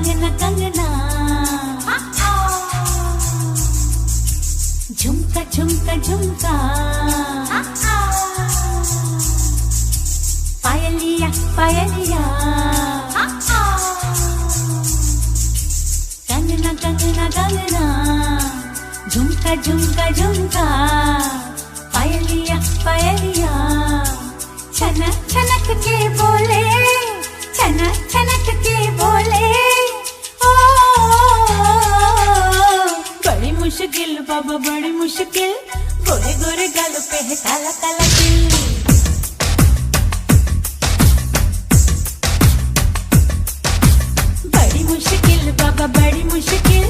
कंगना कंगना, झुमका झुमका झुमका, पायलिया पायलिया, कंगना कंगना कंगना, झुमका झुमका झुमका, पायलिया पायलिया, छनक छनक के बोले, छनक छनक के बोले, ओ बड़ी मुश्किल बाबा बड़ी मुश्किल, गोरे गोरे गालों पे है काला काला तिल। बड़ी मुश्किल बाबा बड़ी मुश्किल,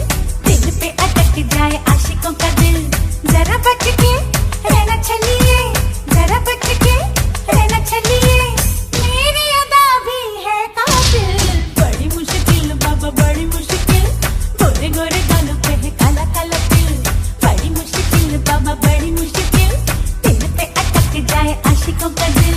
दिल पे अटक जाए आशिकों का दिल। जरा बच के रहना चलिए, जरा बच के रहना चलिए, मेरी अदा भी है काबिल। बड़ी मुश्किल बाबा बड़ी मुश्किल, गोरे गोरे गालों पे है काला काला तिल। बड़ी मुश्किल बाबा बड़ी मुश्किल, दिल पे अटक जाए आशिकों का दिल।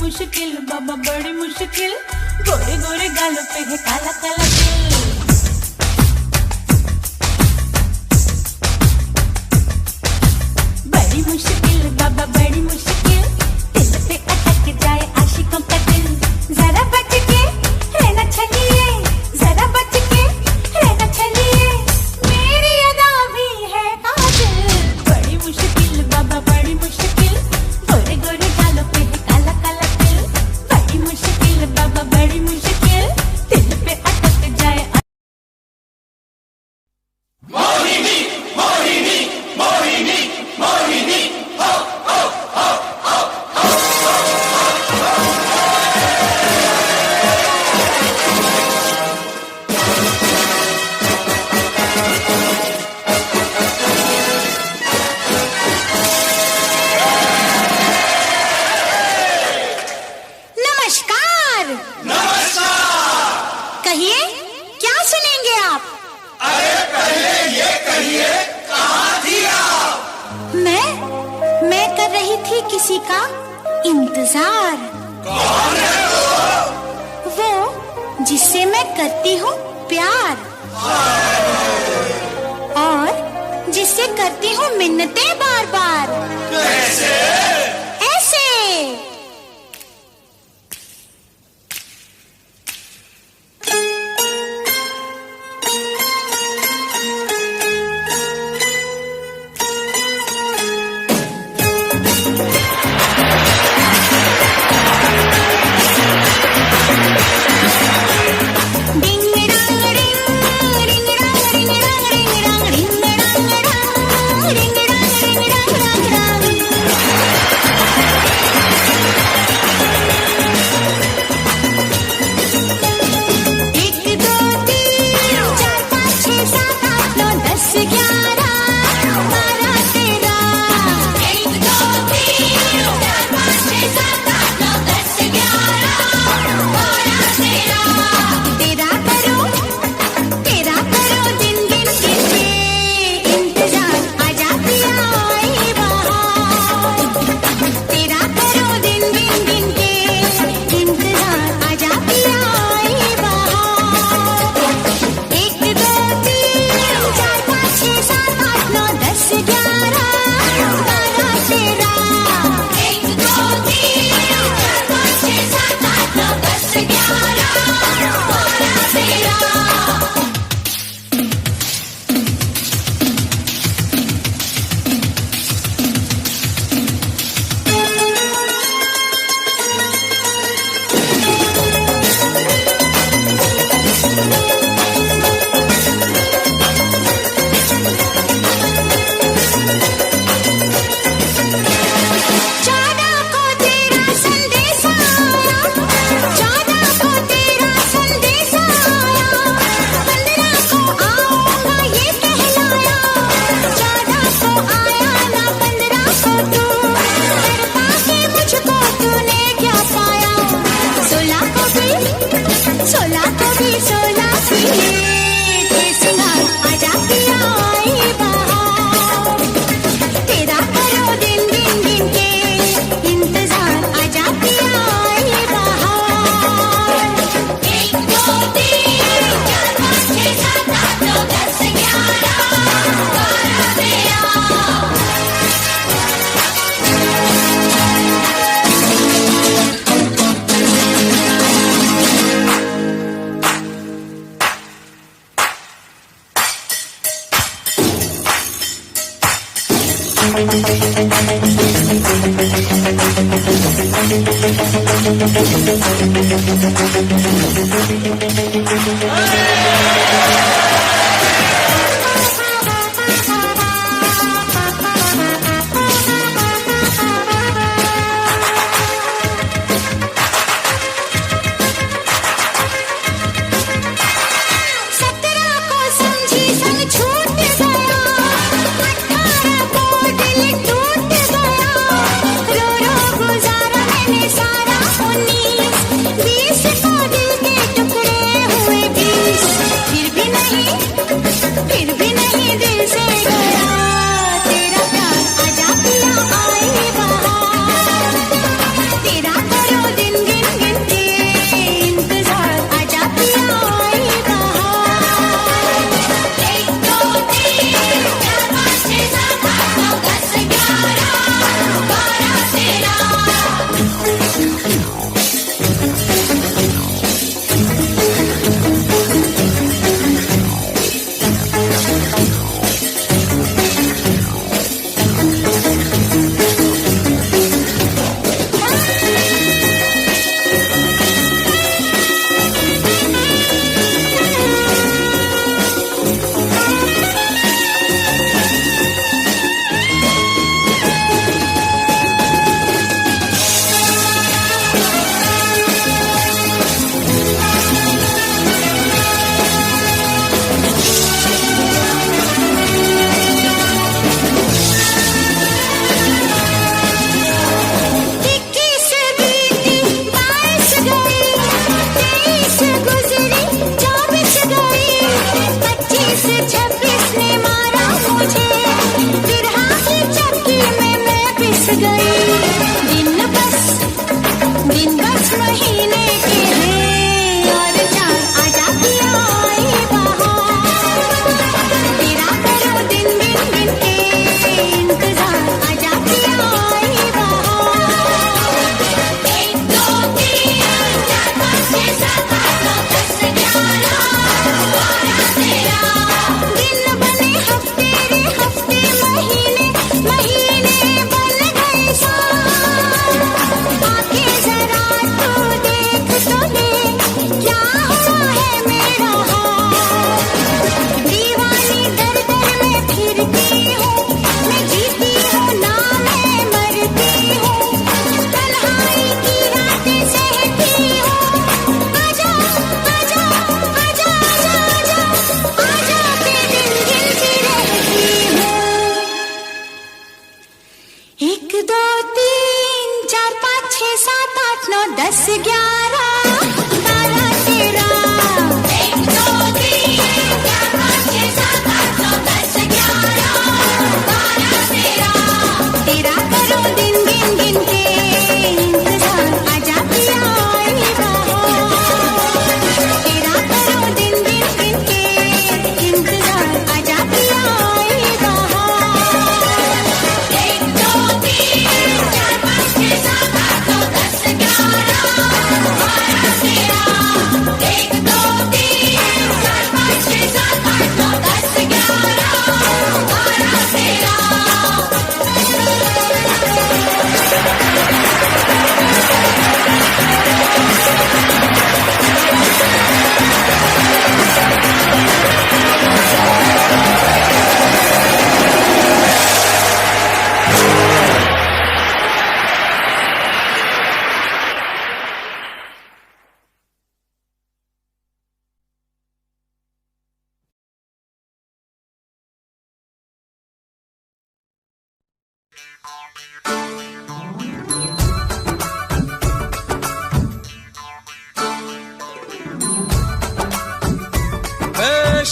मुश्किल बाबा बड़ी मुश्किल, गोरे गोरे गालों पे है काला काला तिल। बड़ी मुश्किल बाबा बड़ी मुश्किल, दिल पे अटक जाए आशिकों का दिल। जरा बच के रहना चलिए, जरा बच के रहना चलिए, मेरी अदा भी है काबिल। बड़ी मुश्किल बाबा बड़ी मुश्किल, गोरे गोरे गालों पे है काला काला तिल। बड़ी मुश्किल बाबा बड़ी मुश्किल, दिल पे अटक जाए। मोहिनी मोहिनी मोहिनी मोहिनी, हो हो हो हो नमस्कार। नमस्कार। कहिए क्या सुनेंगे आप? अरे पहले ये कहिए कहाँ थी आप? मैं कर रही थी किसी का इंतजार। कौन है वो जिससे मैं करती हूँ प्यार, और जिससे करती हूँ मिन्नतें बार बार। कैसे? ऐसे।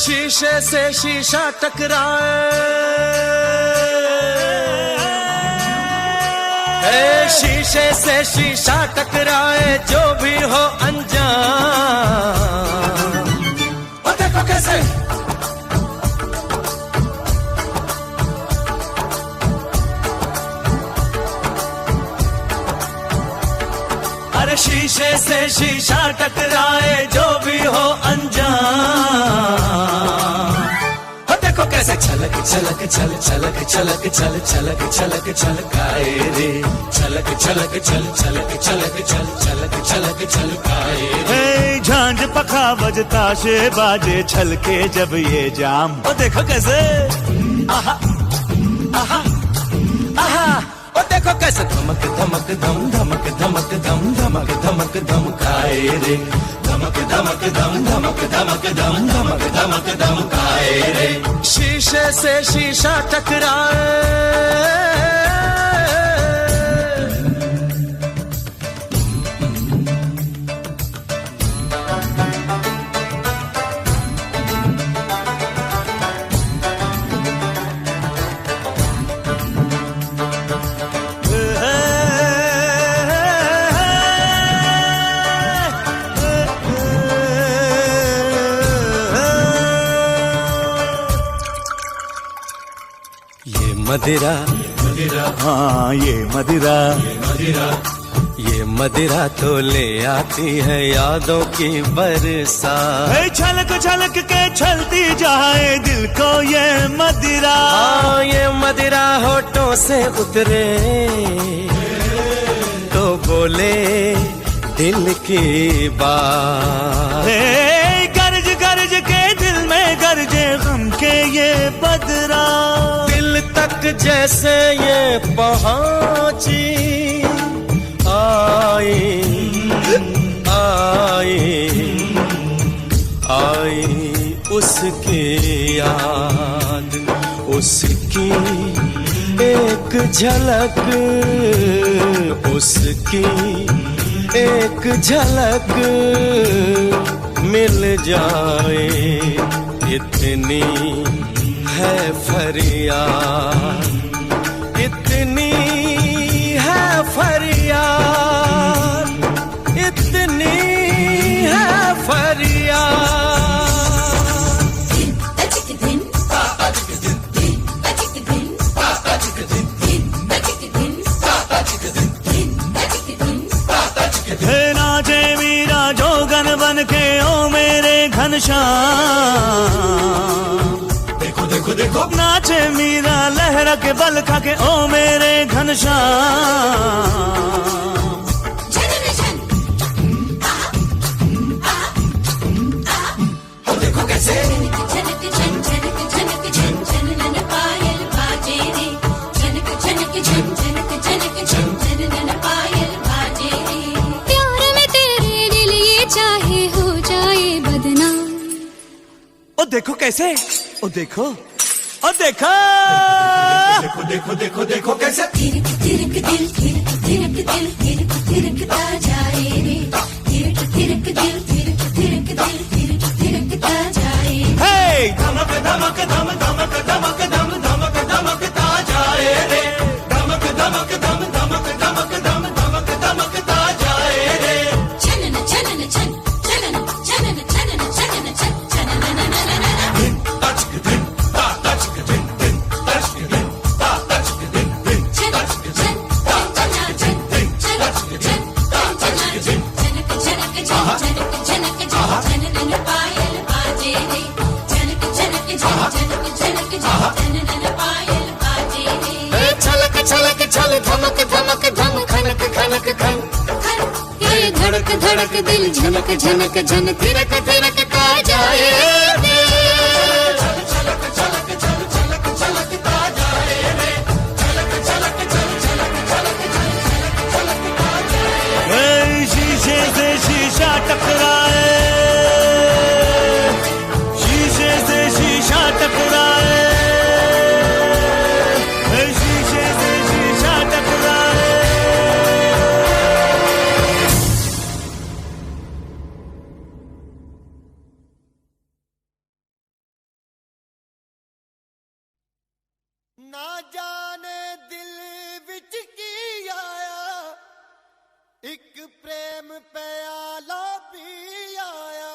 शीशे से शीशा टकराए, शीशे से शीशा टकराए, जो भी हो अनजान। और देखो कैसे अरे शीशे से शीशा टकराए, जो भी हो अनजान। देखो कैसे छलक छलक छल छलक छलक छल छलक छलक छलकाए रे छलक छलक छल छलक छलक छल छलक छलक छलकाए रे झांझ पखा बजता से बाजे छलके जब ये जाम। ओ देखो कैसे आहा आहा आहा ओ देखो कैसे धमक धमक धम धमक धमक धम धमक धमक धमकाए रे धमक धमक धम धमक धमक धम धमक धमक धमकाए रे। शीशे से शीशा टकराए मदिरा मदिरा हाँ ये मदिरा मदिरा ये मदिरा तो ले आती है यादों की बरसात। छलक छलक के छलती जाए दिल को ये मदिरा। हाँ ये मदिरा होठों से उतरे तो बोले दिल की बात। गरज गरज के दिल में गरजे गम के ये बदरा दिल तक जैसे ये पहुंची आई आई आई उसकी याद उसकी एक झलक उसकी एक झलक मिल जाए इतनी है फरियाद इतनी है फरियाद इतनी है फरियाद। नाचे मीरा जोगन बन के ओ मेरे घनश्याम। देखो देखो देखो नाचे मीरा लहरा के बल खा के ओ मेरे घनश्याम। देखो कैसे ओ देखो कैसे ओ देखो ओ देखो देखो देखो देखो देखो कैसे थिरक थिरक दिल थिरक थिरक दिल थिरक थिरकता जाए रे थिरक थिरक दिल थिरक थिरक दिल थिरक थिरकता जाए। हे धमक धमक धम धमक धमक धम धमक धमकता जाए रे धमक धमक धम धमक धमक धम धमक धमकता जाए रे। छनन छनन छन छनन छनन छनन छनन छन छनन तचक दिन ता तचक दिन दिन तचक दिन ता तचक दिन दिन तचक दिन ता तचक दिन दिन तचक दिन ता तचक दिन झनक झनक झनक झनक झनन पायल बाजे रे झनक झनक झनक झनक झनन पायल बाजे रे। छलक छलक छल धमक धमक धम खनक खनक खन ये धड़क धड़क दिल झनक झनक झन थिरक थिरक का जाए छलक छलक छल छलक छलकता जाए रे छलक छलक छल छलक छलक छलकता जाए। शीशे से शीशा टकराए शीशे से शीशा टकराए शीशे से शीशा टकराए। ना जाने दिल विच की आया एक प्रेम प्याला पी आया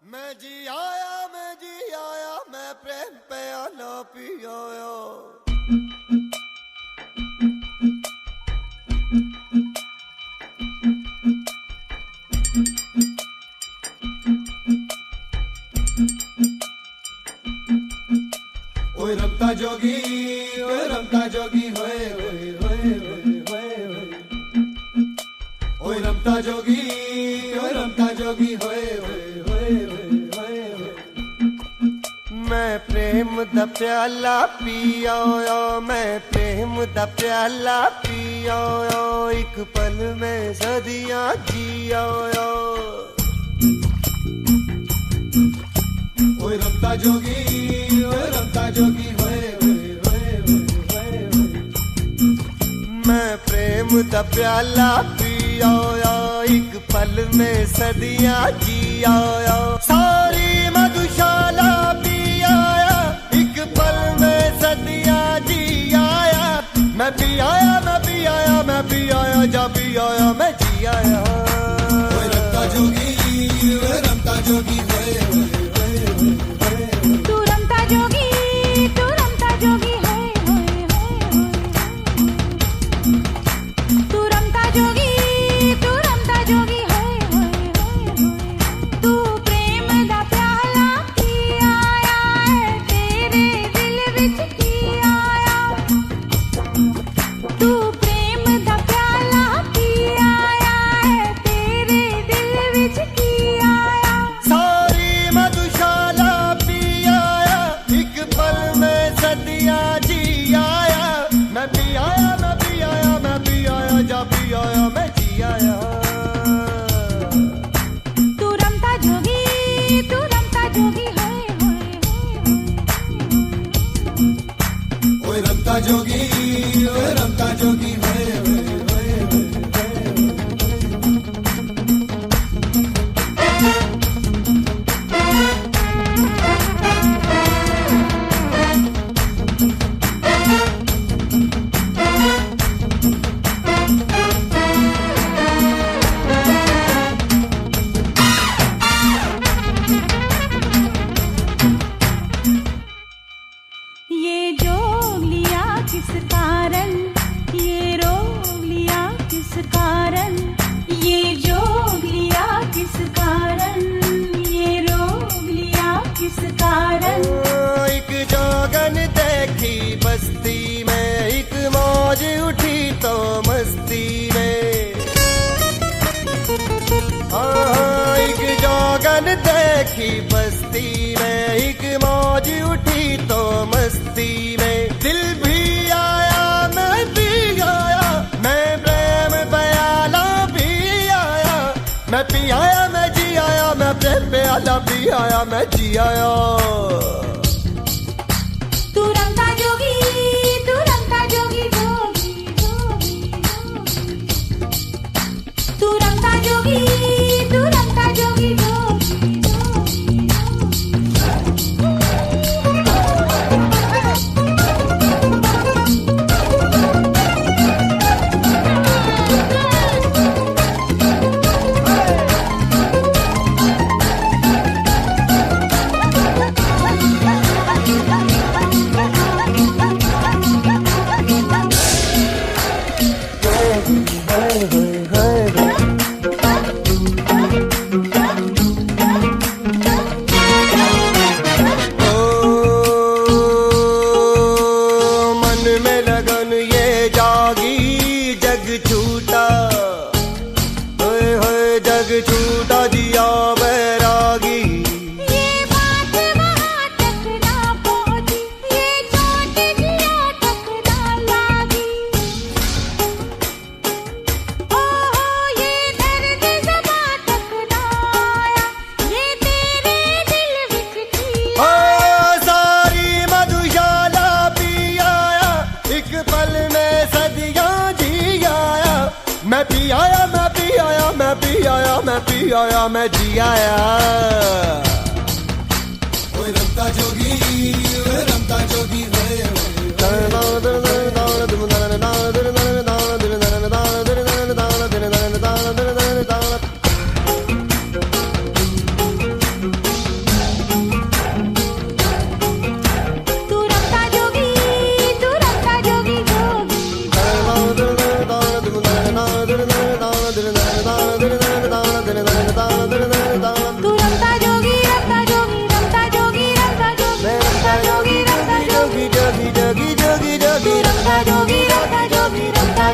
मैं जी आया मैं प्रेम प्याला पी आया। ओए रमता जोगी होए होए होए होए होए ओए रमता जोगी होए होए होए होए होए मैं प्रेम दा प्याला पिया मैं प्रेम दा प्याला पिया एक पल में सदियां जिया ओए रमता जोगी होए होए होए होए मैं प्रेम दा प्याला पिया एक पल में सदियां जिया सारी मधुशाला पिया एक पल में सदियां जिया मैं भी आया जा भी आया मैं जी आया ओए रमता जोगी होए होए तू रमता जोगी है तू रमता जोगी है तू प्रेम दा प्याला पी आया है तेरे दिल विच की आया तू प्रेम दा प्याला पी आया है तेरे दिल विच की आया सारी मधुशाला पी आया एक पल में सदियां जी आया मैं भी आया जा भी आया मैं जी आया तू रमता जोगी है ओए रमता जोगी होए होए ये जोग लिया किस कारण ये रोग लिया किस कारण ये जोग लिया किस कारण ये रोग लिया किस कारण एक जोगन देखी बस्ती में एक मौज उठी तो मस्ती में एक जोगन देखी बस्ती में एक मौज उठी तो मस्ती में दिल भी आया मैं भी आया मैं प्रेम प्याला भी आया मैं पी आया मैं जी आया मैं प्रेम प्याला भी आया मैं जी आया तू रमता जोगी तू रमता जोगी छूटा दिया बैरागी ये बात वहाँ तक ना पहुँची ये चोट दिया तक ना लागी ओहो ये दर्द ज़बां तक ना आया ये तेरे दिल विच की ओ सारी मधुशाला पी आया एक पल में सदियां जी आया मैं पी आया मैं पी आया मैं पी आया मैं पी आया मैं जी आया ओए रमता जोगी तू रमता जोगी तू रमता जोगी रमता जोगी रमता जोगी रमता जोगी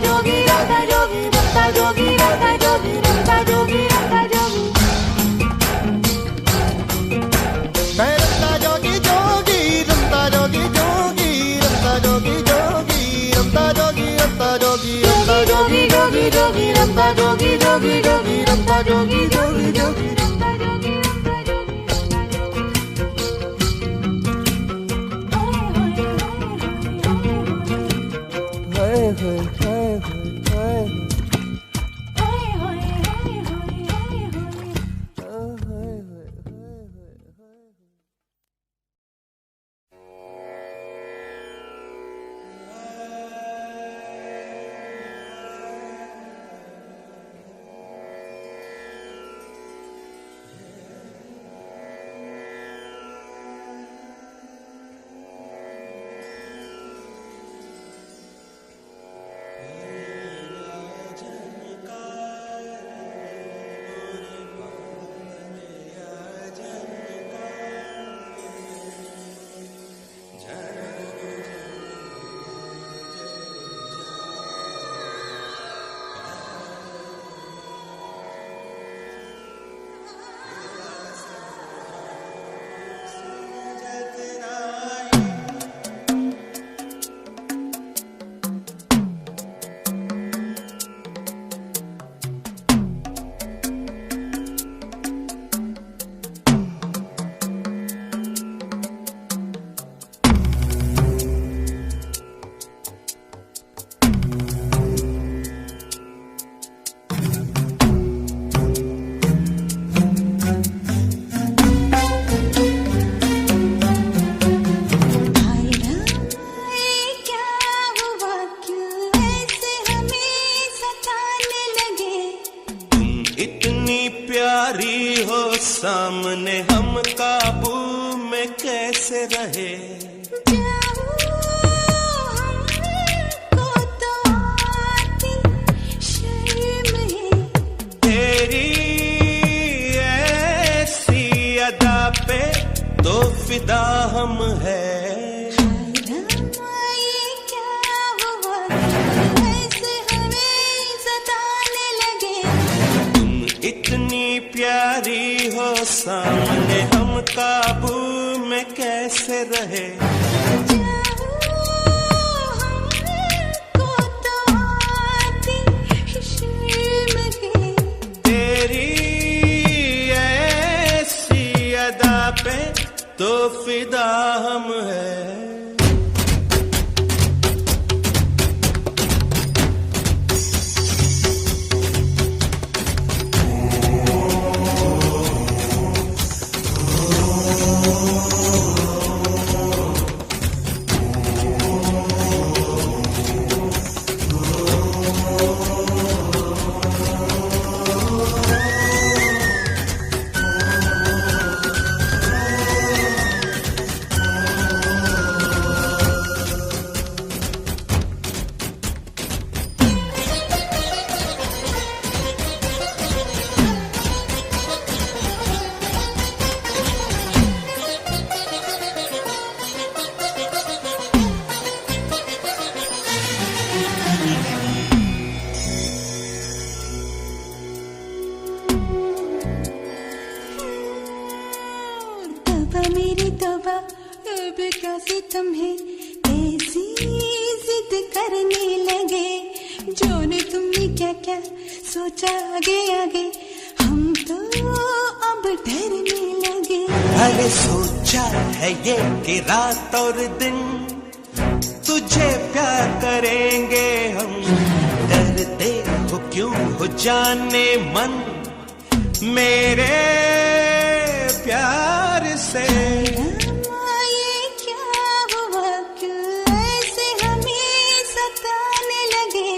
जोगी रमता जोगी रमता जोगी रमता जोगी रमता जोगी रमता जोगी रमता जोगी जोगी रमता जोगी जोगी रमता जोगी जोगी रमता जोगी रमता जोगी रमता जोगी जोगी जोगी रमता जोगी जोगी जोगी रमता जोगी जोगी जोगी रमता जोगी हाय हाय हाय हाय सामने हम काबू में कैसे रहे तेरी ऐसी अदा पे तो फिदा हम है प्यारी हो सामने हम काबू में कैसे रहे तेरी ऐसी अदा पे तो फिदा हम है मेरी तौबा अब कैसे तुम्हें ऐसी जिद करने लगे जोने तुमने क्या क्या सोचा आगे आगे हम तो अब डरने लगे अरे सोचा है ये कि रात और दिन तुझे प्यार करेंगे हम डरते हो क्यों हो जाने मन मेरे प्यार से ये क्या हुआ क्यों ऐसे हमें सताने लगे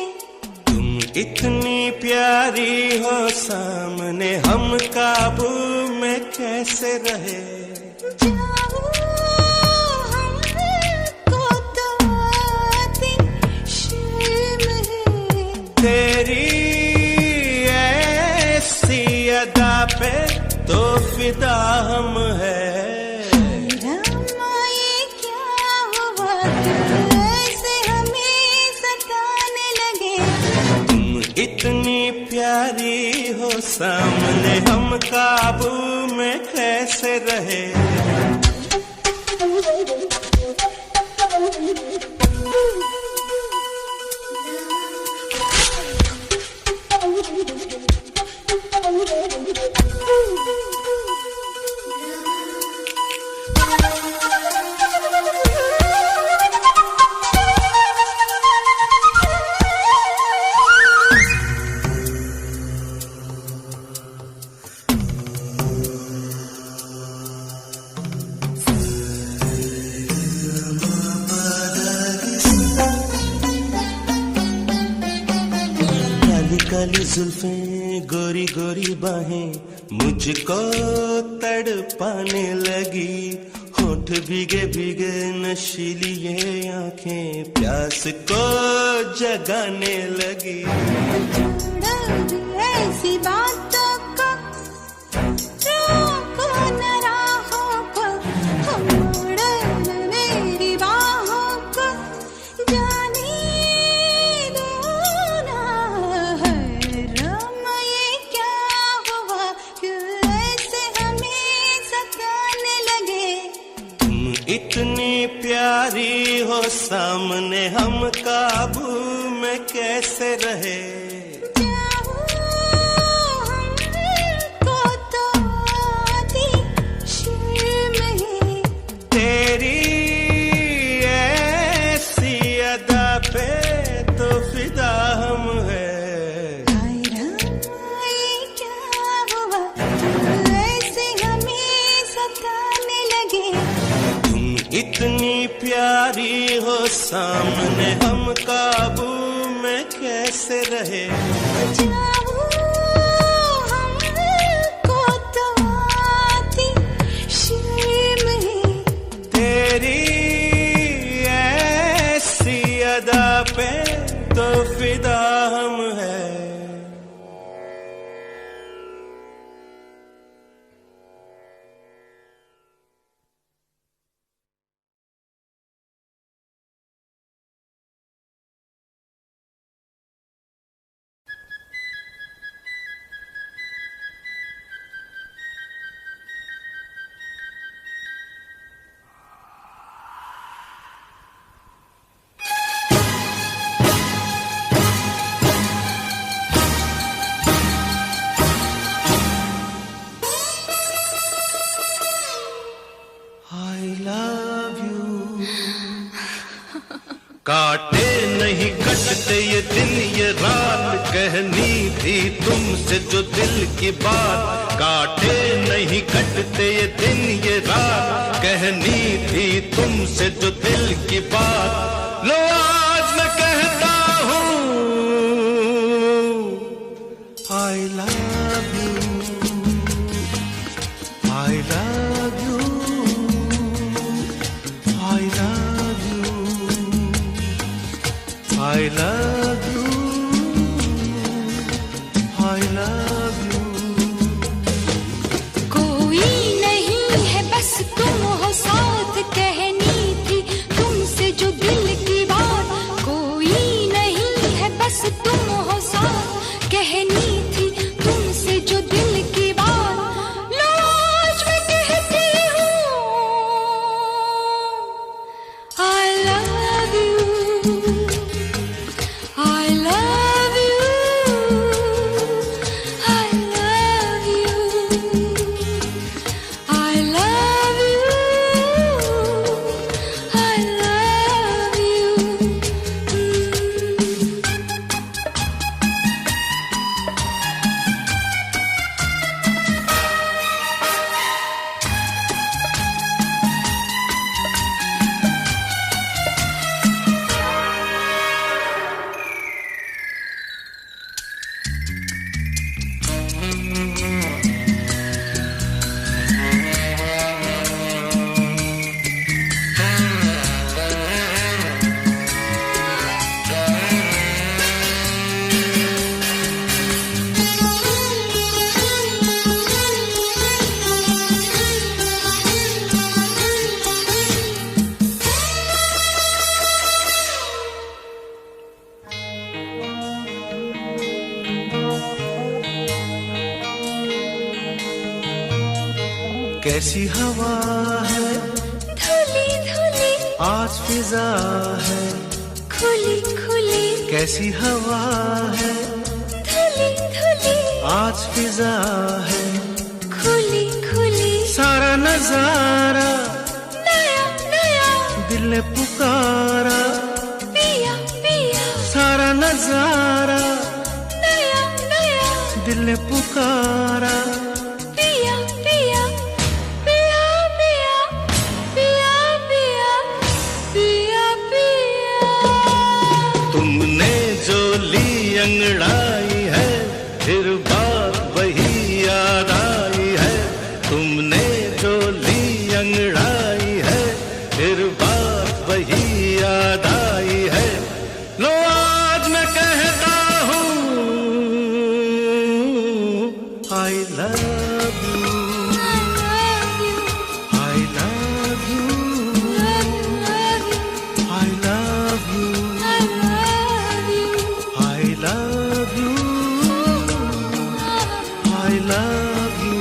तुम इतनी प्यारी हो सामने हम काबू में कैसे रहे तेरी ऐसी अदा पे तो फिदा हम है ये क्या हुआ ऐसे हमें सताने लगे इतनी प्यारी हो सामने हम काबू में कैसे रहे। काली जुल्फें गोरी गोरी बाहें मुझको तड़पाने लगी। होठ भीगे भीगे नशीली ये आंखें प्यास को जगाने लगी। ऐसी बातों को रोको न राहों को, मोड़ मेरी बाहों को जाने दो ना। है रम ये क्या हुआ, क्यों ऐसे हमें सताने लगे। तुम इतनी प्यारी हो सामने हम काबू में कैसे रहे। इतनी प्यारी हो सामने हम काबू में कैसे रहे। हमको तो आती शर्म है, तेरी ऐसी अदा पे तो फिदा हम है। काटे नहीं कटते ये दिन ये रात, कहनी थी तुमसे जो दिल की बात। काटे नहीं कटते ये दिन ये रात, कहनी थी तुमसे जो दिल की बात। लो आज मैं कहता हूँ I love you, I love you, I love you, I love you, I love you। कोई नहीं है बस तुम हो साथ, कहनी थी तुमसे जो दिल की बात। कोई नहीं है बस तुम हो साथ, कहनी थी तुमसे जो दिल की बात। लो आज मैं कहती हूँ I love you, कैसी हवा है धुली धुली आज फिजा है, खुली खुली कैसी हवा है धुली धुली आज फिजा है, खुली खुली सारा नजारा नया नया दिल ने पुकारा, पिया पिया सारा नजारा नया नया दिल ने पुकारा। पिया पिया पिया पिया पिया पिया पिया पिया। तुमने जो ली अंगड़ाई है फिर बात वही याद आई है, तुमने जो ली अंगड़ाई है फिर बात वही याद आई है। लो आज मैं कहता हूँ I love you, I love you, I love you, I love you, I love you.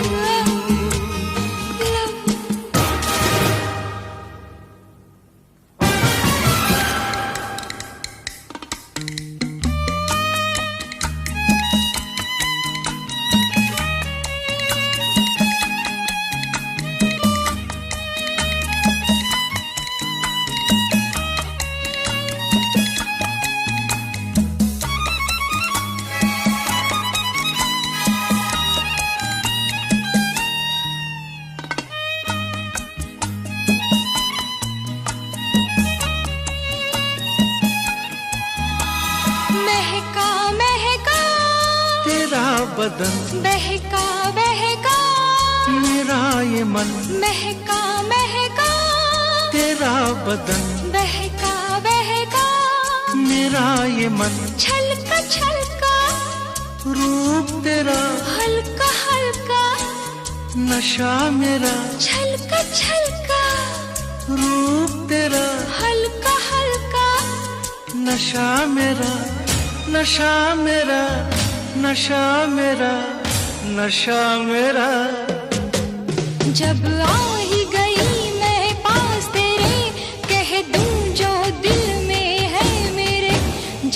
महका महका तेरा बदन बहका बहका मेरा ये मन, महका महका तेरा बदन बहका बहका मेरा ये मन, छलका छलका रूप तेरा हल्का हल्का नशा मेरा, छलका छलका रूप तेरा हल्का हल्का नशा मेरा, नशा मेरा, नशा मेरा, नशा मेरा। जब आ ही गई मैं पास तेरे, कह दूं जो दिल में है मेरे।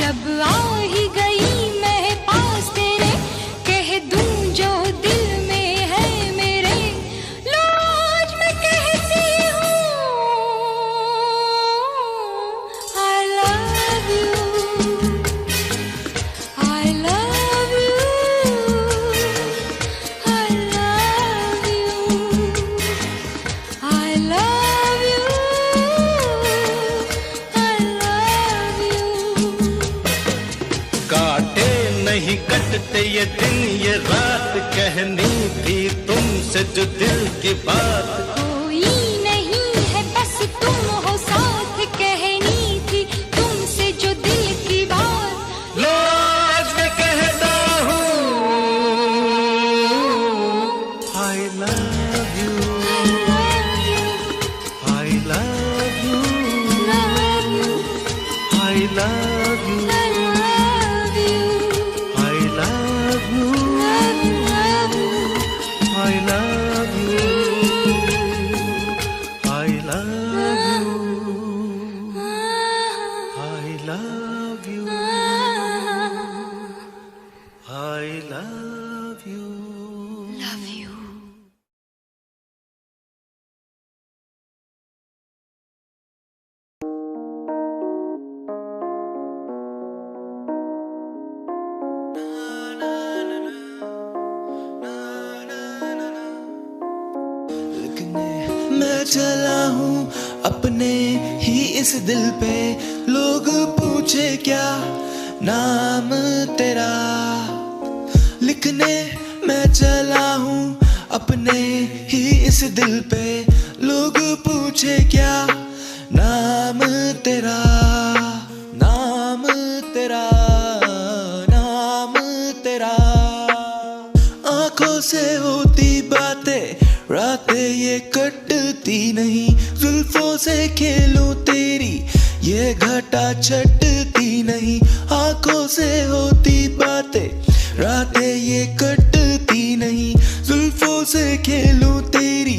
जब आ ही गई मैं पास तेरे, कह दूं जो दिल में है मेरे। लो आज मैं कहती हूँ I love you, I love you, I love you, I love you, I love you। काटे नहीं कटते ये दिन ये रात, कहनी थी तुमसे जो दिल की बात। कोई नहीं है बस तुम हो साथ, कहनी थी तुमसे जो दिल की बात। लो आज मैं कहता हूँ I love you, I love you, I love you, love you, I love you, I love you, I love you, love you, I love you, I love you, I love you, I love you. love you। मैं चला हूँ अपने ही इस दिल पे, लोग पूछे क्या नाम तेरा। लिखने मैं चला हूँ अपने ही इस दिल पे, लोग पूछे क्या नाम तेरा, नाम तेरा, नाम तेरा। आंखों से होती बातें रातें ये कटती नहीं, जुल्फों से खेलूं तेरी ये घटा छटती नहीं। आंखों से होती बातें रातें ये कटती नहीं, जुल्फों से खेलूं तेरी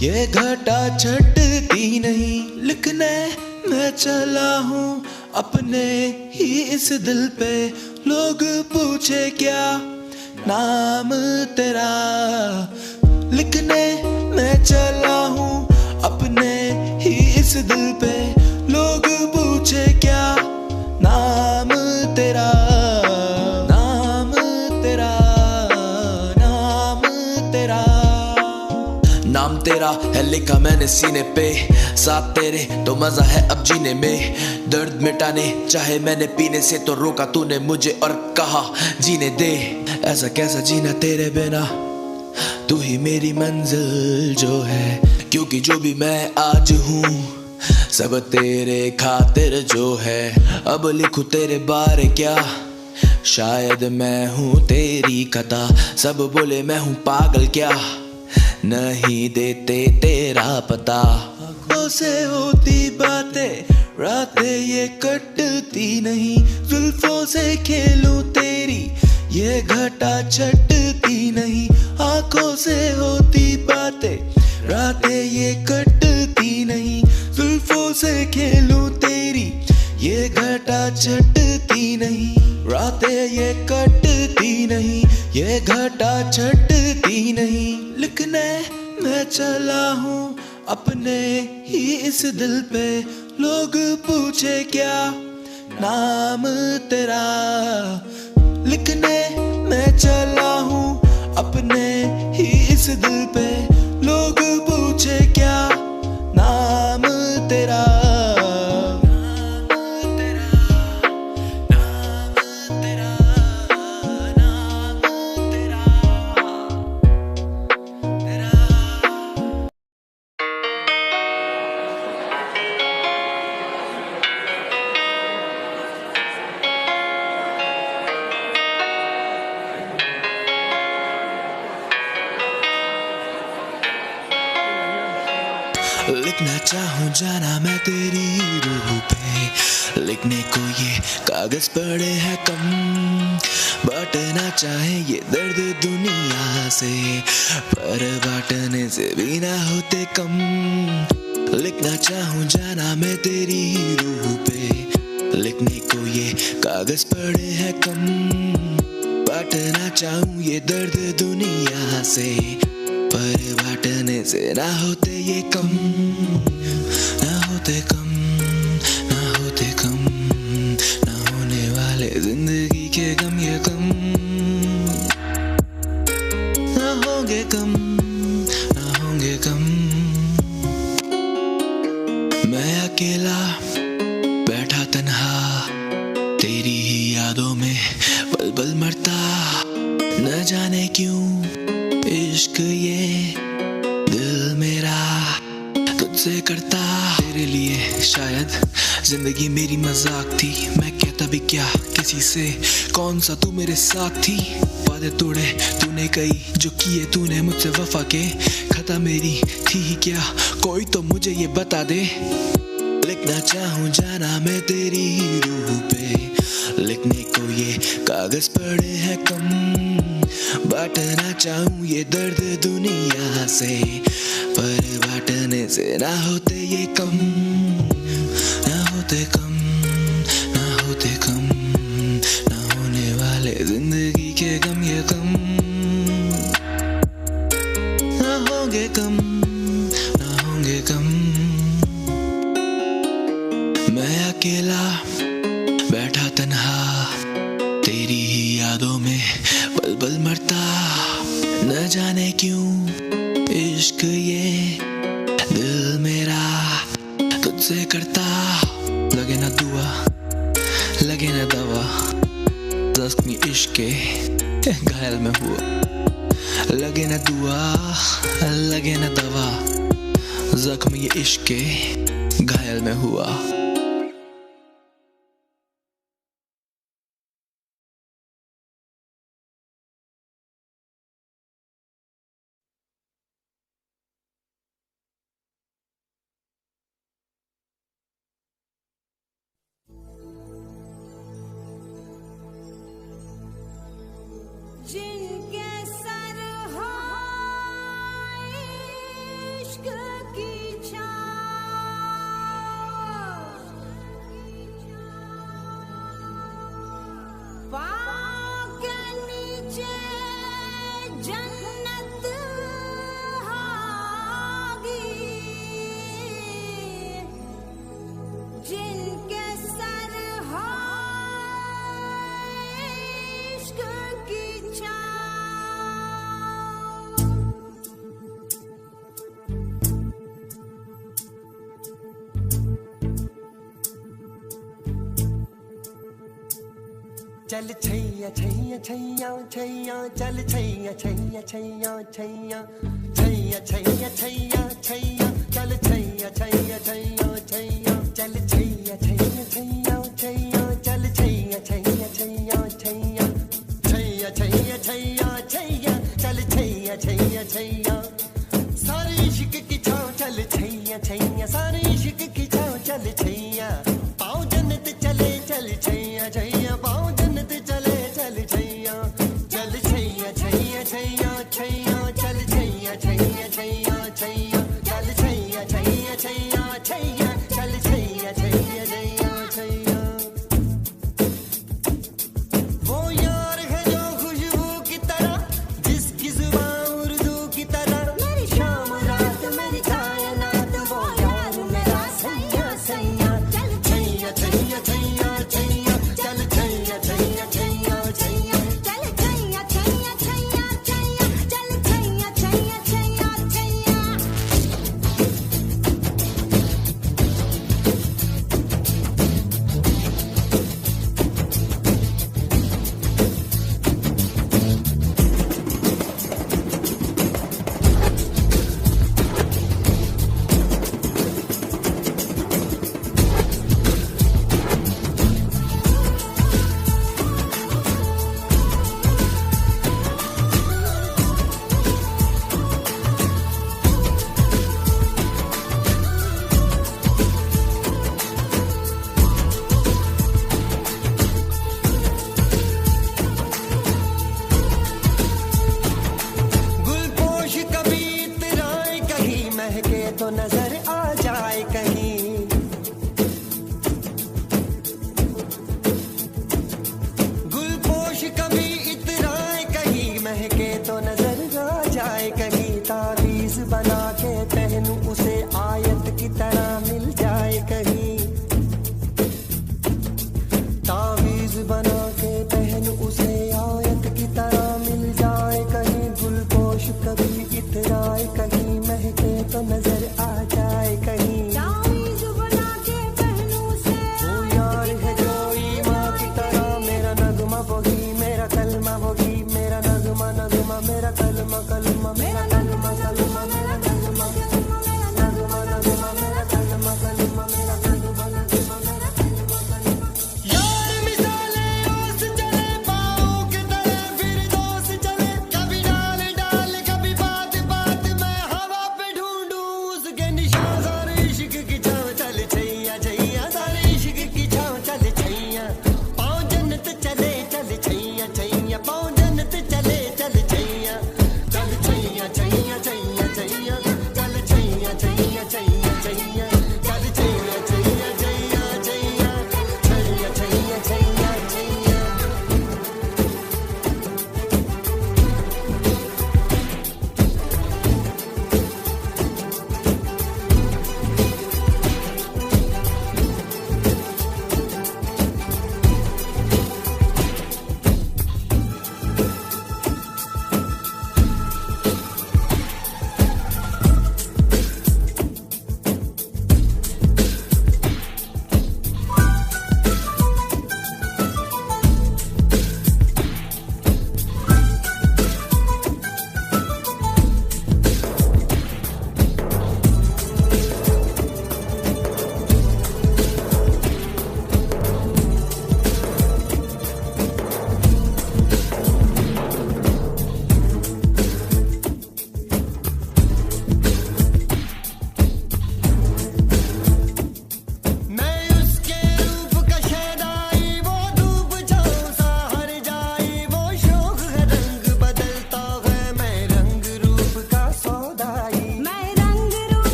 ये घटा छटती नहीं। लिखने मैं चला हूँ अपने ही इस दिल पे, लोग पूछे क्या नाम तेरा। लिखने मैं चला हूँ अपने ही इस दिल पे, लोग पूछे क्या नाम तेरा। नाम तेरा, नाम तेरा। नाम तेरा है लिखा मैंने सीने पे, साथ तेरे तो मजा है अब जीने में। दर्द मिटाने चाहे मैंने पीने से, तो रोका तूने मुझे और कहा जीने दे। ऐसा कैसा जीना तेरे बिना, तू ही मेरी मंजिल जो है। क्योंकि जो भी मैं आज हूँ सब तेरे खातिर जो है। अब लिखूं तेरे बारे क्या, शायद मैं हूँ तेरी खता। सब बोले मैं हूँ पागल क्या, नहीं देते तेरा पता। आँखों से होती बातें, रातें ये कटती नहीं। जुल्फों से खेलूं तेरी, ये घटा छटती नहीं। आँखों से होती बातें, रातें ये कटती नहीं। जुल्फों से खेलूं तेरी, ये घटा छटती नहीं। रातें ये कटती नहीं, ये घटा छटती नहीं। लिखने मैं चला हूँ अपने ही इस दिल पे, लोग पूछे क्या नाम तेरा। लिखने मैं चला हूँ अपने ही इस दिल पे, लोग पूछे क्या नाम तेरा। नाम तेरा, नाम तेरा, नाम तेरा, तेरा। लिखना चाहूँ जाना मैं तेरी रूह पे, लिखने को ये कागज पड़े हैं कम। बांटना चाहे ये दर्द दुनिया से, पर बांटने से भी ना होते कम। लिखना चाहूँ जाना मैं तेरी रूह पे, लिखने को ये कागज पड़े हैं कम। बांटना चाहूँ ये दर्द दुनिया से, पर बांटने से ना होते ये कम। ना होते कम, ना होते कम, ना होने वाले जिंदगी के गम ये कम। ना होंगे कम, ना होंगे कम। मैं अकेला बैठा तन्हा, तेरी ही यादों में पल पल मरता। न जाने क्यों इश्क ये दिल मेरा तुझसे करता। तेरे लिए शायद जिंदगी मेरी मजाक थी, मैं कहता भी क्या किसी से, कौन सा तू मेरे साथ थी। वादे तोड़े तूने कई, जो किए तूने मुझसे वफा के, खता मेरी थी ही क्या, कोई तो मुझे ये बता दे। लिखना चाहूँ जाना मैं तेरी रूह पे, लिखने को ये कागज पड़े हैं कम। बांटना चाहूँ ये दर्द दुनिया से, पर बांटने से ना होते ये कम। ना होते कम, ना होते कम, ना होने वाले जिंदगी के गम ये कम। ना होंगे कम, ना होंगे कम। मैं अकेला बैठा तन्हा, तेरी ही यादों में पल पल मरता। न जाने क्यों इश्क ये दिल मेरा तुझसे करता। लगे ना दुआ, लगे ना दवा, जख्मी इश्क के घायल में हुआ। लगे ना दुआ, लगे ना दवा, जख्मी ये इश्क के घायल में हुआ। जिनके सर हो इश्क चल छैया छैया छैया छैया चल छैया छैया छैया छैया छैया छैया छैया छैया चल छैया छैया छैया छैया चल छैया छैया छैया छैया चल छैया छैया छैया छैया छैया छैया छैया छैया चल छैया छैया छैया सारे इश्क की छाँव चल छैया छैया सारे इश्क की छाँव चल छैया पाँव जन्नत चले चल छैया छैया पाँव जन्नत चले चल छैया चल छैया छैया छैया छैया चल छैया छैया छैया छैया चल छैया छैया छैया छैया चल छैया छैया छैया छैया वो यार है जो खुशबू की तरह जिसकी जुबान उर्दू की तरह मेरी शाम रात मेरी कायनात वो यार मेरा सैया सैया चल छैया छैया छैया छैया चल छैया छैया छैया छैया चल छैया छैया छैया छैया चल छैया छैया छैया छैया गुलपोश कभी इतराए कहीं महके तो नजर आ जाए कहीं गुलपोश कभी इतराए कहीं महके तो नजर आ जाए कहीं तावीज बना के पहनूं उसे आयत की तरह मिल जाए कहीं तावीज बना के पहनूं उसे आयत की तरह मिल जाए कहीं गुलपोश कभी इतराए कहीं महके तो नजर आ जाए कहीं तावीज़ बना के पहनूं से वो यार है जो ईमा की तरह मेरा नगमा वही मेरा कलमा वही मेरा नगमा नगमा मेरा कलमा कलमा मेरा कलमा कलमा मेरा कलमा मेरा नगमा नगमा मेरा कलमा कलमा मेरा कलमा नगमा मेरा कलमा कलमा यार मिसाले ओस चले पाँव के तले फिर दोस्त चले कभी डाल डाल कभी बात बात मैं हवा पे ढूंढूं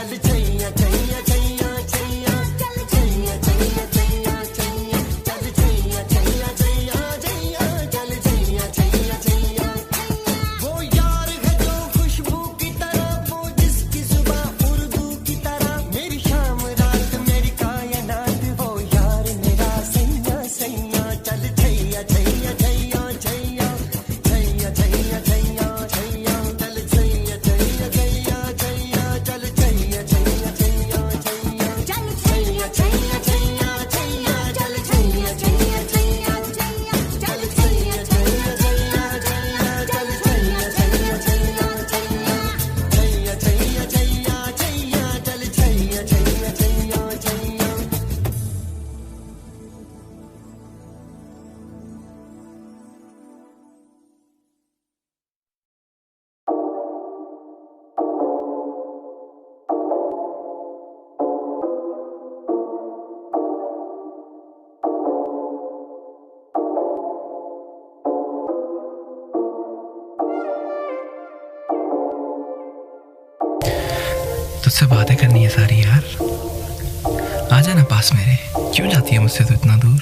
चल छैया छैया छैया छैया चल छैया छैया छैया छैया चल छैया छैया छैया छैया चल छैया छैया छैया वो यार है जो खुशबू की तरह वो जिसकी जुबान उर्दू की तरह मेरी शाम रात मेरी कायनात वो यार मेरा सैया सैया चल छैया छैया छैया छैया छैया छैया छैया छैया चल छैया छैया छैया छैया चल छैया छैया छैया छैया चल छैया छैया छैया छैया चल छैया छैया छैया छैया चल छैया छैया छैया छैया चल छैया छैया छैया छैया छैया छैया छैया छैया चल छैया छैया छैया छैया तुझसे बातें करनी है सारी यार, आ जाना पास मेरे। क्यों जाती है मुझसे तू इतना दूर,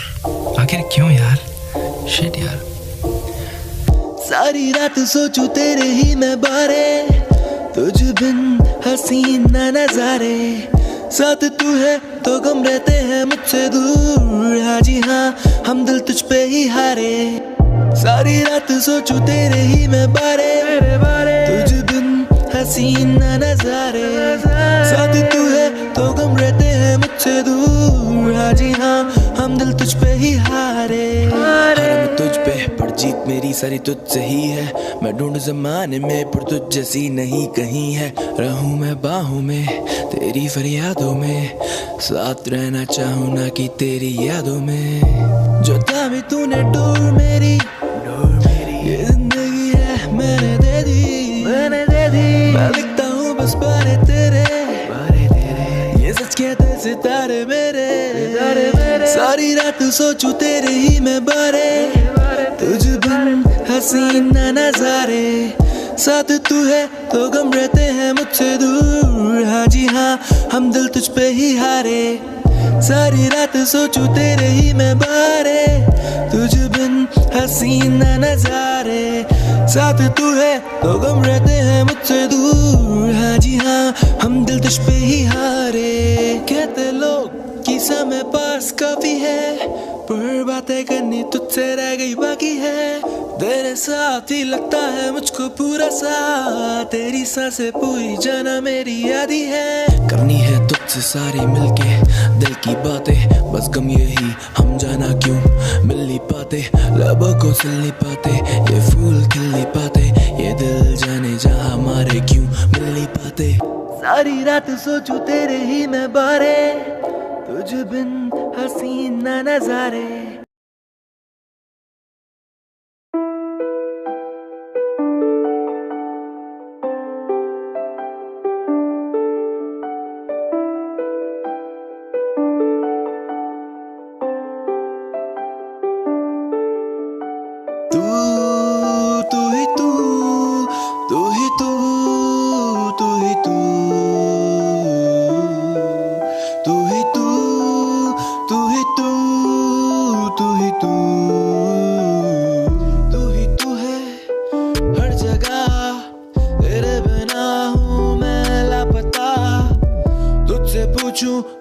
आखिर क्यों यार? शिट यार। सारी रात सोचूं तेरे ही मैं बारे, तुझ बिन हसीन ना नजारे, साथ तू है तो गम रहते हैं मुझसे दूर। हाँ जी हाँ, हम दिल तुझ पे ही हारे। सारी रात सोचूं तेरे ही मैं बारे, तुझ बिन हसीन ना नजारे, साथ तू है तो गम रहते हैं मुझसे दूर। हाँ जी हाँ, हम दिल तुझ पे ही हारे। मैं तुझ पे पर जीत मेरी सारी तुझसे ही है। मैं ढूंढ ज़माने में पर तुझ जैसी नहीं कहीं है। रहूं मैं बाहों में तेरी फरियादों में, साथ रहना चाहूं ना कि तेरी यादों में। जो थामी तूने डोर मेरी, ये जिंदगी है मैंने दे दी। मैं लिखता हूँ बस बारे तेरे, ये सच कहते सितारे मेरे। सारी रात सोचूं तेरे ही मैं बारे, तुझ बिन हसीन ना नजारे, साथ तू है तो गम रहते हैं मुझसे दूर। हाँ जी हाँ, हम दिल तुझ पे ही हारे। सारी रात सोचूं तेरे ही मैं बारे, तुझ बिन हसीन ना नजारे, साथ तू है तो गम रहते हैं मुझसे दूर। हाँ जी हाँ, हम दिल तुझ पे ही हारे। कहते लोग कि समय पास काफी है, पर बातें करनी तुझसे रह गई बाकी है। तेरे साथ ही लगता है मुझको पूरा सा, तेरी सांसें पूरी जाना मेरी यादी है। करनी है तुझसे सारी मिलके दिल की बातें, बस गम यही हम जाना क्यों मिल नहीं पाते। लबों को सिल नहीं पाते, ये फूल खिल नहीं पाते, ये दिल जाने जहाँ हमारे क्यों मिल नहीं पाते। सारी रात सोचूं तेरे ही मैं बारे, तुझ बिन हसीन ना नजारे।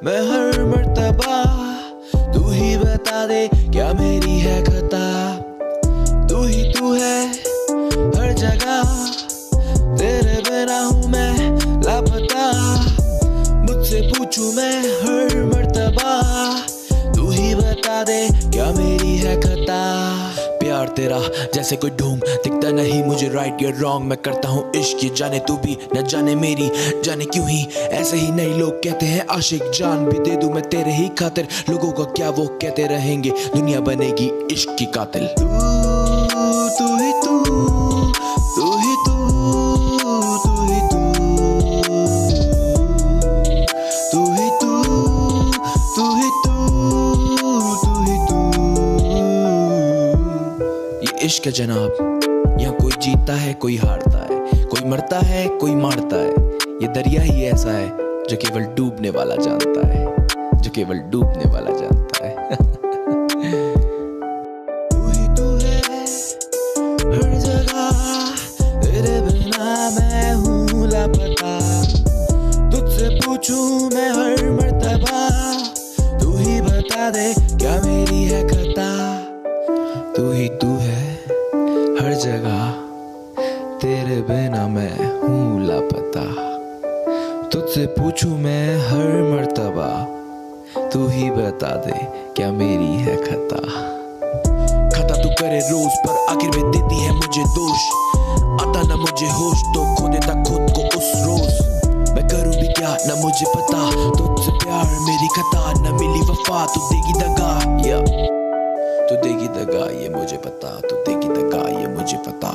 मैं हर मर्तबा, तू ही बता दे क्या मेरी है खता। तू ही तू है हर जगह, तेरे बिना हूँ मैं लापता। मुझसे पूछूं मैं हर मर्तबा, तू ही बता दे क्या मेरी है खता। प्यार तेरा जैसे कोई ढूंढ दिखता नहीं मुझे, राइट या रॉन्ग मैं करता हूँ इश्क, ये जाने तू भी न जाने मेरी जाने क्यों ही ऐसे ही नए लोग कहते हैं आशिक। जान भी दे दूं मैं तेरे ही खातिर, लोगों का क्या वो कहते रहेंगे, दुनिया बनेगी इश्क की कातिल। तू ही तू, तू ही तू, तू ही तू, तू ही तू, तू ही तू, तू ही तू। ये इश्क है जनाब, यहाँ कोई जीतता है कोई हारता है, कोई मरता है कोई मारता है, ये दरिया ही ऐसा है जो केवल डूबने वाला जानता है, जो केवल डूबने वाला जानता है। तू ही तू है हर जगह, तेरे बिना मैं हूँ लापता। तुझसे पूछूं मैं हर मर्तबा, तू ही बता दे क्या मेरी है खता। तू ही तू है हर जगह, तेरे बिना मैं हूँ लापता। तुझसे पूछूं मैं हर मर्तबा, तू ही बता दे क्या मेरी है खता। खता तू करे रोज पर आखिर में देती है मुझे दोष। आता ना मुझे होश तो खो देता खुद को उस रोज। मैं करूं भी क्या ना मुझे पता, तुझसे प्यार मेरी खता। न मिली वफा तू देगी दगा, तू देगी दगा ये मुझे पता, तू देगी दगा ये मुझे पता।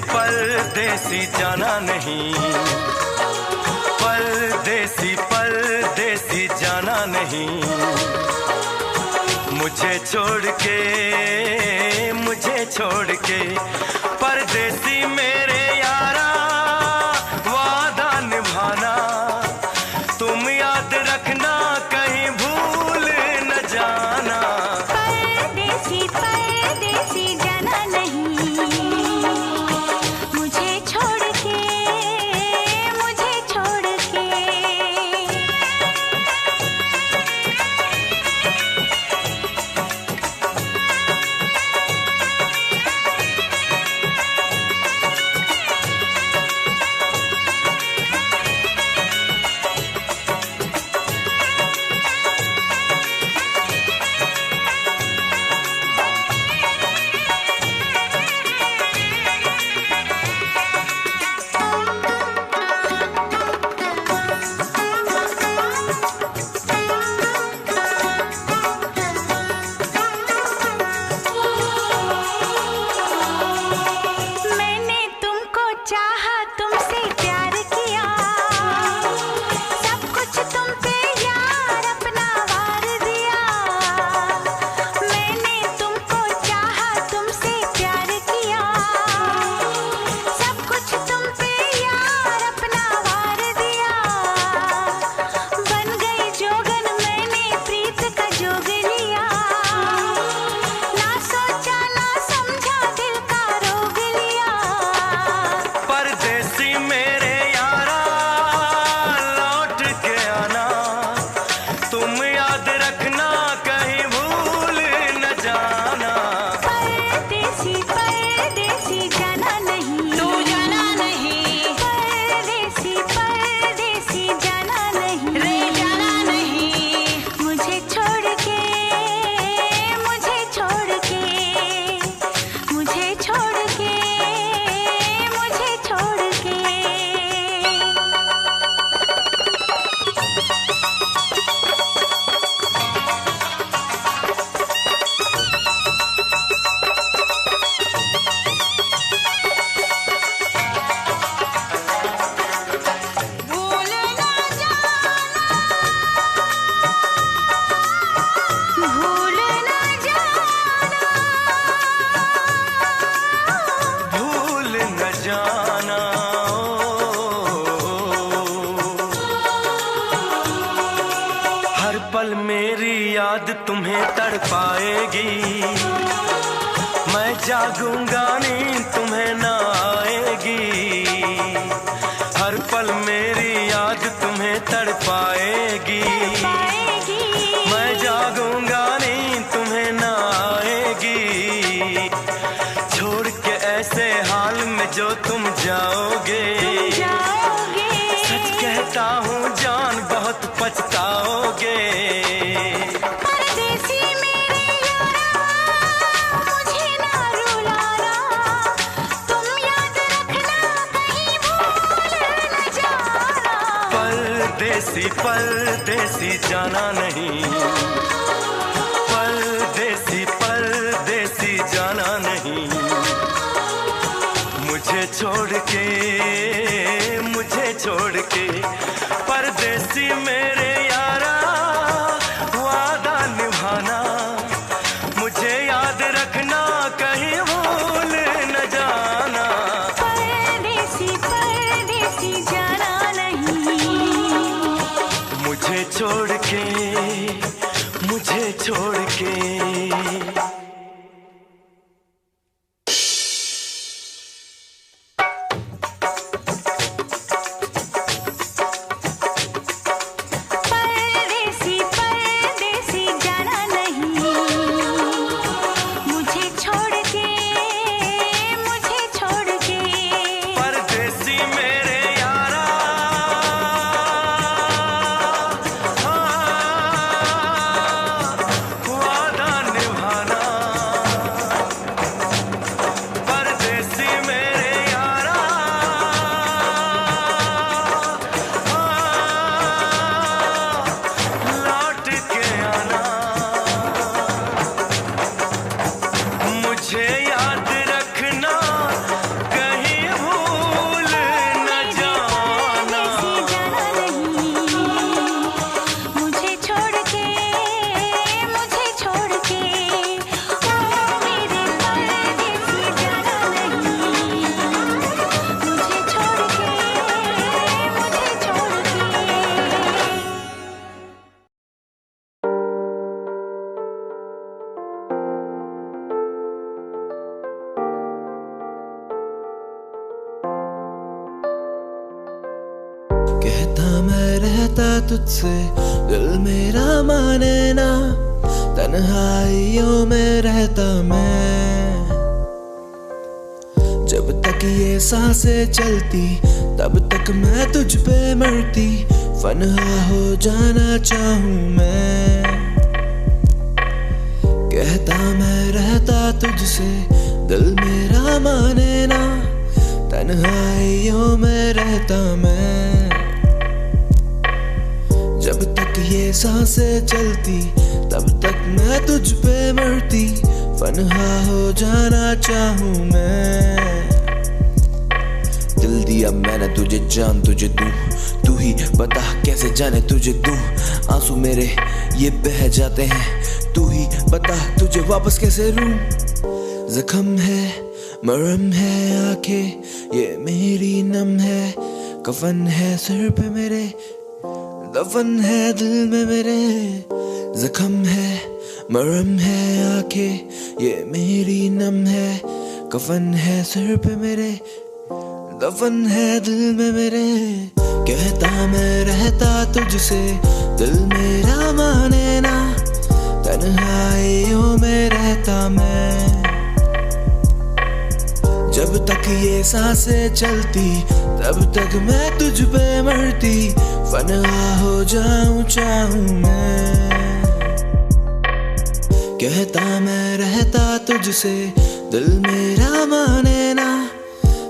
परदेसी जाना नहीं, परदेसी परदेसी जाना नहीं। मुझे छोड़ के परदेसी मेरे यारा, वादा निभाना तुम याद रखना, कहीं भूल न जाना। परदेसी परदेसी जाना नहीं, जागूंगा नींद तुम्हें ना आएगी, हर पल मेरी याद तुम्हें तड़पाएगी। मैं जागूंगा नींद तुम्हें ना आएगी, छोड़ के ऐसे हाल में जो तुम जाओगे। सच कहता हूँ जान बहुत पछताओगे। परदेसी मेरे यारा मुझे ना रुलाना, तुम याद रखना कहीं भूल न जाना। परदेसी परदेसी जाना नहीं, परदेसी परदेसी जाना नहीं, मुझे छोड़ के, मुझे छोड़ के। परदेसी मेरे यारा वादा निभाना, मुझे याद रखना कहीं भूल न जाना। परदेसी परदेसी जाना नहीं, मुझे छोड़ के, मुझे छोड़ के। परदेसी परदेसी जाना नहीं, मुझे छोड़ के, मुझे छोड़ के। परदेसी मेरे यारा वादा निभाना, परदेसी मेरे यारा लौट के आना, मुझे याद रखना कहीं भूल न जाना। परदेसी जाना नहीं, मुझे छोड़ के, मुझे छोड़ के। ओ मेरे परदेसी जाना नहीं, मुझे छोड़ के, मुझे छोड़ के। कहता मैं रहता तुझसे, दिल मेरा माने ना, तन्हाइयों में रहता मैं। जब तक ये सांसें चलती तब तक मैं तुझ पे मरती, फना हो जाना चाहूं मैं। कहता मैं रहता तुझसे, दिल मेरा माने ना, तन्हाइयों में रहता मैं। जब तक ये सांसें चलती तब तक मैं तुझ पे मरती, फना हो जाना चाहूं मैं। दिल दिया मैंने तुझे, जान तुझे दूं, तू ही बता कैसे जाने तुझे दूं। आंसू मेरे ये बह जाते हैं, तू ही बता तुझे वापस कैसे लूं। जख्म है मरहम है आंखें ये मेरी नम है, कफन है सिर पे मेरे, दफन है दिल में मेरे। जख्म है मरहम है आंखें ये मेरी नम है, कफन है सिर पे मेरे, दफन है दिल में मेरे। कहता मैं रहता तुझसे, दिल मेरा माने ना, तन्हाइयों में रहता मैं। जब तक ये सांसें चलती तब तक मैं तुझ पे मरती, फना हो जाऊं चाहूं मैं। कहता मैं रहता तुझसे, दिल मेरा माने ना,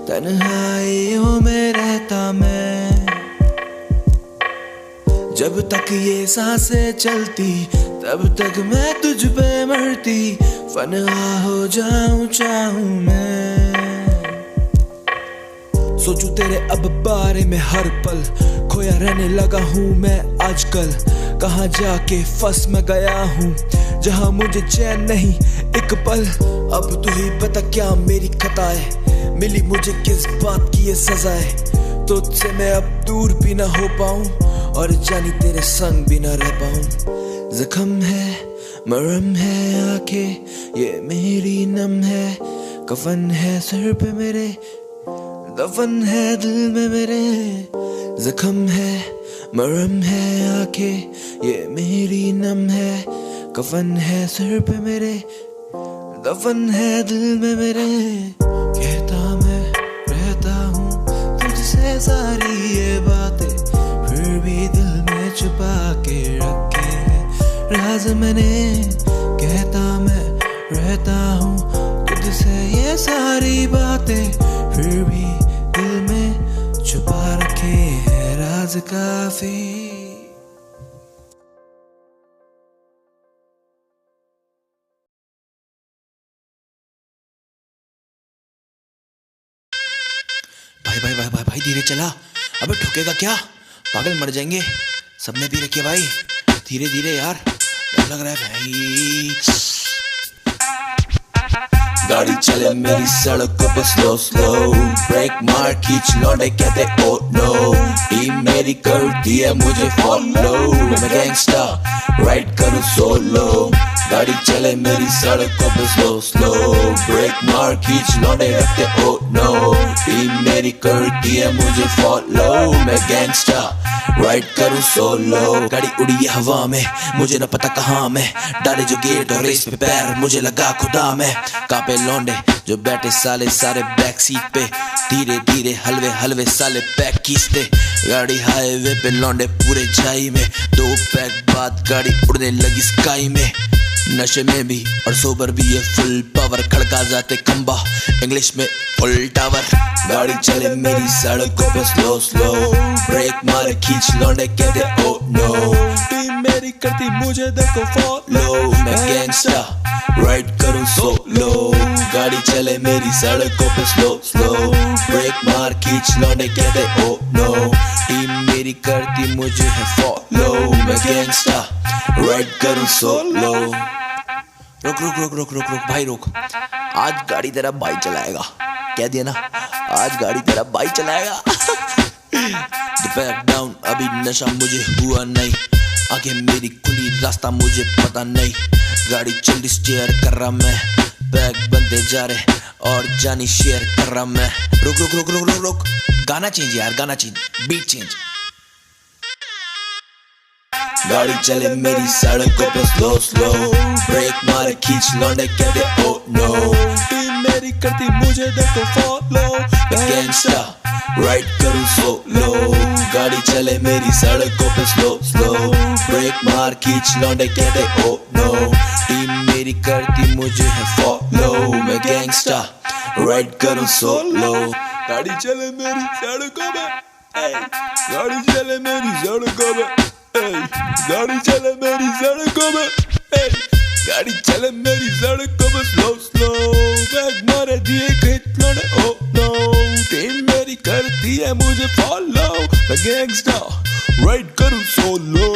तन्हाइयों में रहता मैं। जब तक ये सांसें चलती तब तक मैं तुझ पे मरती, फना हो जाऊं चाहूं मैं। सोचूं तेरे अब बारे में हर पल, खोया रहने लगा हूँ मैं आजकल। कहाँ जाके फंस मैं गया हूँ जहाँ मुझे चैन नहीं एक पल। अब तू ही बता क्या मेरी खता है, मिली मुझे किस बात की ये सजा है। तुझसे मैं अब दूर भी ना हो पाऊं और जानी तेरे संग भी ना रह पाऊं। जख्म है मरहम है आंखें ये मेरी नम है, कफन है सर पे मेरे, दफन है दिल में मेरे, जख्म है मरहम है आंखें ये मेरी नम है। कफन है सर पे मेरे, दफन है दिल में मेरे, कहता मैं रहता हूँ तुझसे सारी ये बातें, फिर भी दिल में छुपा के रखे हैं राज मैंने। कहता मैं रहता हूँ तुझसे ये सारी बातें, फिर भी दिल में छुपा रखे हैं राज काफी। भाई धीरे चला, अबे ठोकेगा क्या, पागल मर जाएंगे। सबने पी रखी है भाई, धीरे धीरे यार, डर लग रहा है भाई। गाड़ी चले मेरी सड़कों पे स्लो स्लो, ब्रेक मार खींच लौटे कहते ओ नो, टीम मेरी करती है मुझे फॉलो, मैं गैंगस्टर राइड करूँ सोलो। गाड़ी चले मेरी सड़कों पे स्लो स्लो, ब्रेक मार खींच लौटे रखते ओ नो, टीम मेरी करती है मुझे फॉलो, मैं गैंगस्टर राइड करूँ सोलो। गाड़ी उड़ी है हवा में, मुझे न पता कहाँ मैं, डाले जो गेट और रेस पे पैर, मुझे लगा खुदा में। कापे लौंडे जो बैठे साले सारे बैक सीट पे, धीरे धीरे हलवे हलवे साले पैक खींचते। गाड़ी हाईवे पे लौंडे पूरे छाई में, 2 पैक बाद गाड़ी उड़ने लगी स्काई में। नशे में भी और सोबर भी ये फुल पावर, खड़का जाते खंबा इंग्लिश में फुल टावर। गाड़ी चले मेरी सड़कों पे स्लो स्लो, ब्रेक मारे खींच लौंडे कहते ओ नो, टीम मेरी करती मुझे देखो फॉलो, मैं गैंगस्टर राइड करूँ सोलो। गाड़ी चले मेरी सड़कों पे स्लो स्लो, ब्रेक मार खींच लौंडे कहते ओ नो, टीम मेरी करती मुझे है फॉलो, मैं गैंगस्टर राइड करूँ सोलो। रुक रुक रुक रुक रुक रुक भाई रुक, आज गाड़ी तेरा भाई चलाएगा, कह दिया ना, आज गाड़ी तेरा भाई चलाएगा। दोपहर डाउन अभी नशा मुझे हुआ नहीं, आगे मेरी खुली रास्ता मुझे पता नहीं। गाड़ी जल्दी स्टीयर कर रहा मैं, बैग बनते जा रहे और जानी शेयर कर रहा मैं। रुक रुक रुक रुक रुक रुक, गाना चेंज यार, गाना चेंज, बीट चेंज। गाड़ी चले मेरी सड़कों पे स्लो स्लो, ब्रेक मारे खींच लौंडे कहते ओ नो, टीम मेरी करती मुझे देखो फॉलो, मैं गैंगस्टर राइड करूँ सोलो। गाड़ी चले मेरी सड़कों पे स्लो स्लो, ब्रेक मार खींच लौंडे कहते ओ नो, टीम मेरी करती मुझे है फॉलो, मैं गैंगस्टर राइड करूँ सोलो। गाड़ी चले मेरी सड़कों पे, गाड़ी चले मेरी सड़कों पे, गाड़ी चले मेरी सड़कों में, गाड़ी चले मेरी सड़कों में स्लो स्लो, बैग मारे दिए खींच लौंडे ओ नो, टीम मेरी करती है मुझे फॉलो, मैं गैंगस्टर राइड करूँ solo.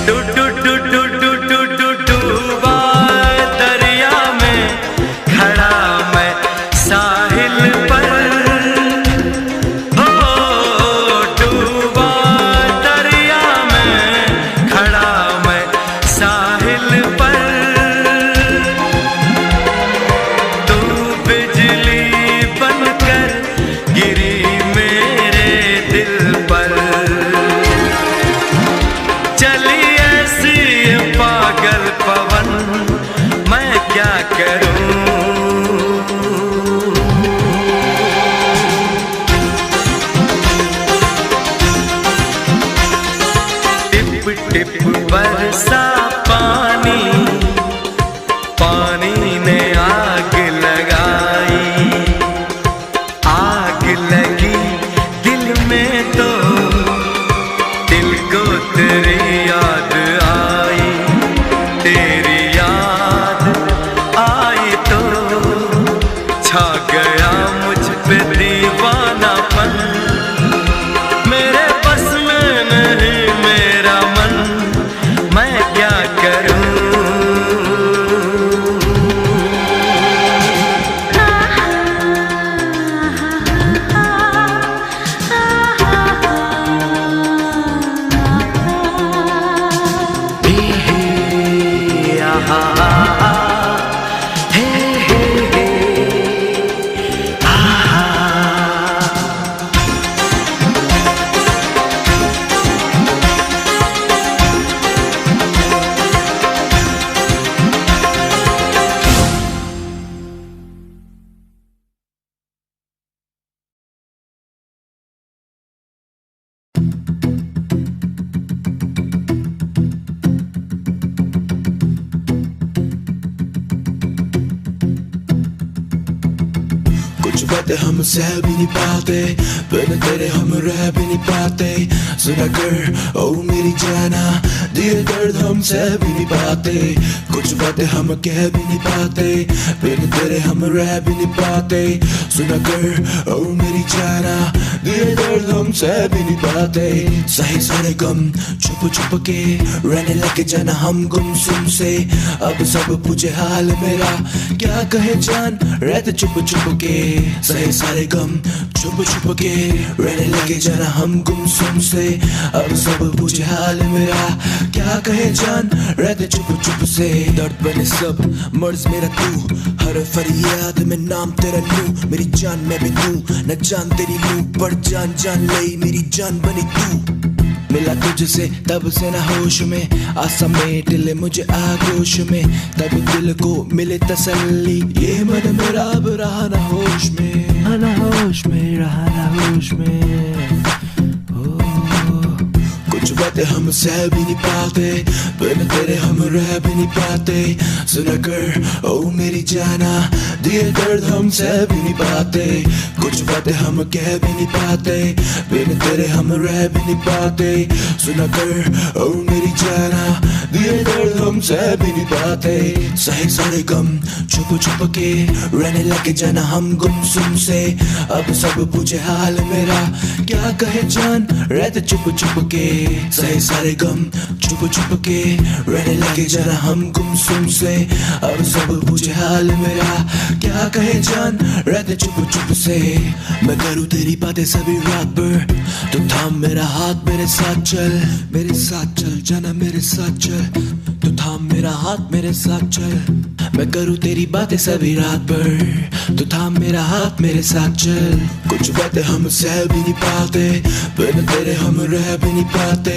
Do do do do do do do डूबा दरिया में खड़ा मैं साहिल पर, हो डूबा दरिया में खड़ा मैं साहिल पर। तू बिजली बनकर गिरी मेरे दिल पर, चली ऐसी पागल पवन मैं क्या करूं। टिप टिप बरसा पानी, पानी ने आग लगाई, आग लगी दिल में तो दिल को तेरी याद आई, तेरी याद आई तो छा गया मुझ पे दीवानापन। मेरे बस में नहीं मेरा मन, मैं क्या करूं। कुछ बातें हम सह भी नहीं पाते, बिन तेरे हम रह भी नहीं पाते। सुना कर ओ मेरी जाना, दिए दर्द हम सह भी नहीं पाते। कुछ बातें हम कह भी नहीं पाते, बिन तेरे हम रह भी नहीं पाते। सुना कर ओ मेरी जाना, दिए दर्द हम सह भी नहीं पाते। सही सारे गम छुप छुप के रहने लगे जाना हम गुमसुम से। अब सब पूछे हाल मेरा, क्या कहे जान रहते चुप चुप के। सही सारे गम छुप छुप के रहने लगे जाना हम गुमसुम से। अब सब पूछे हाल मेरा, क्या कहे जान रहते चुप चुप से। दर्द बने सब मर्ज मेरा तू, हर फरियाद में नाम तेरा नू। मेरी जान मैं भी तू, न जान तेरी नू, पर जान जान ले मेरी जान बनी तू। मिला तुझसे तब से ना होश में, आसा में ले मुझे आगोश में। तब दिल को मिले तसल्ली, ये मन मेरा अब रहा ना होश में, ना होश में रहा ना होश में। कुछ बातें हम सह भी नहीं पाते, बिन तेरे हम रह भी नहीं पाते। सुना कर ओ मेरी जाना, दिए दर्द हम सह भी नहीं पाते। कुछ बातें हम कह भी नहीं पाते, बिन तेरे हम रह भी नहीं पाते। सुना कर ओ मेरी जाना, दिए दर्द हम सह भी नहीं पाते। सही सारे गम छुप छुप के रहने लगे जाना हम गुमसुम से। अब सब पूछे हाल मेरा, क्या कहे जान रहते चुप चुप के। सही सारे गम छुप छुप के रहने लगे जरा हम गुमसुम से। अब सब पूछे हाल मेरा, क्या कहे जान रहते चुप चुप से। मैं करूँ तेरी बातें सभी रात भर, तो थाम मेरा हाथ मेरे साथ चल, मेरे साथ चल जाना मेरे साथ चल। तो थाम मेरा हाथ मेरे साथ चल, मैं करूँ तेरी बातें सभी रात भर, तो थाम मेरा हाथ मेरे साथ चल। कुछ बातें हम सह भी नहीं पाते, बिन तेरे हम रह भी नहीं पाते।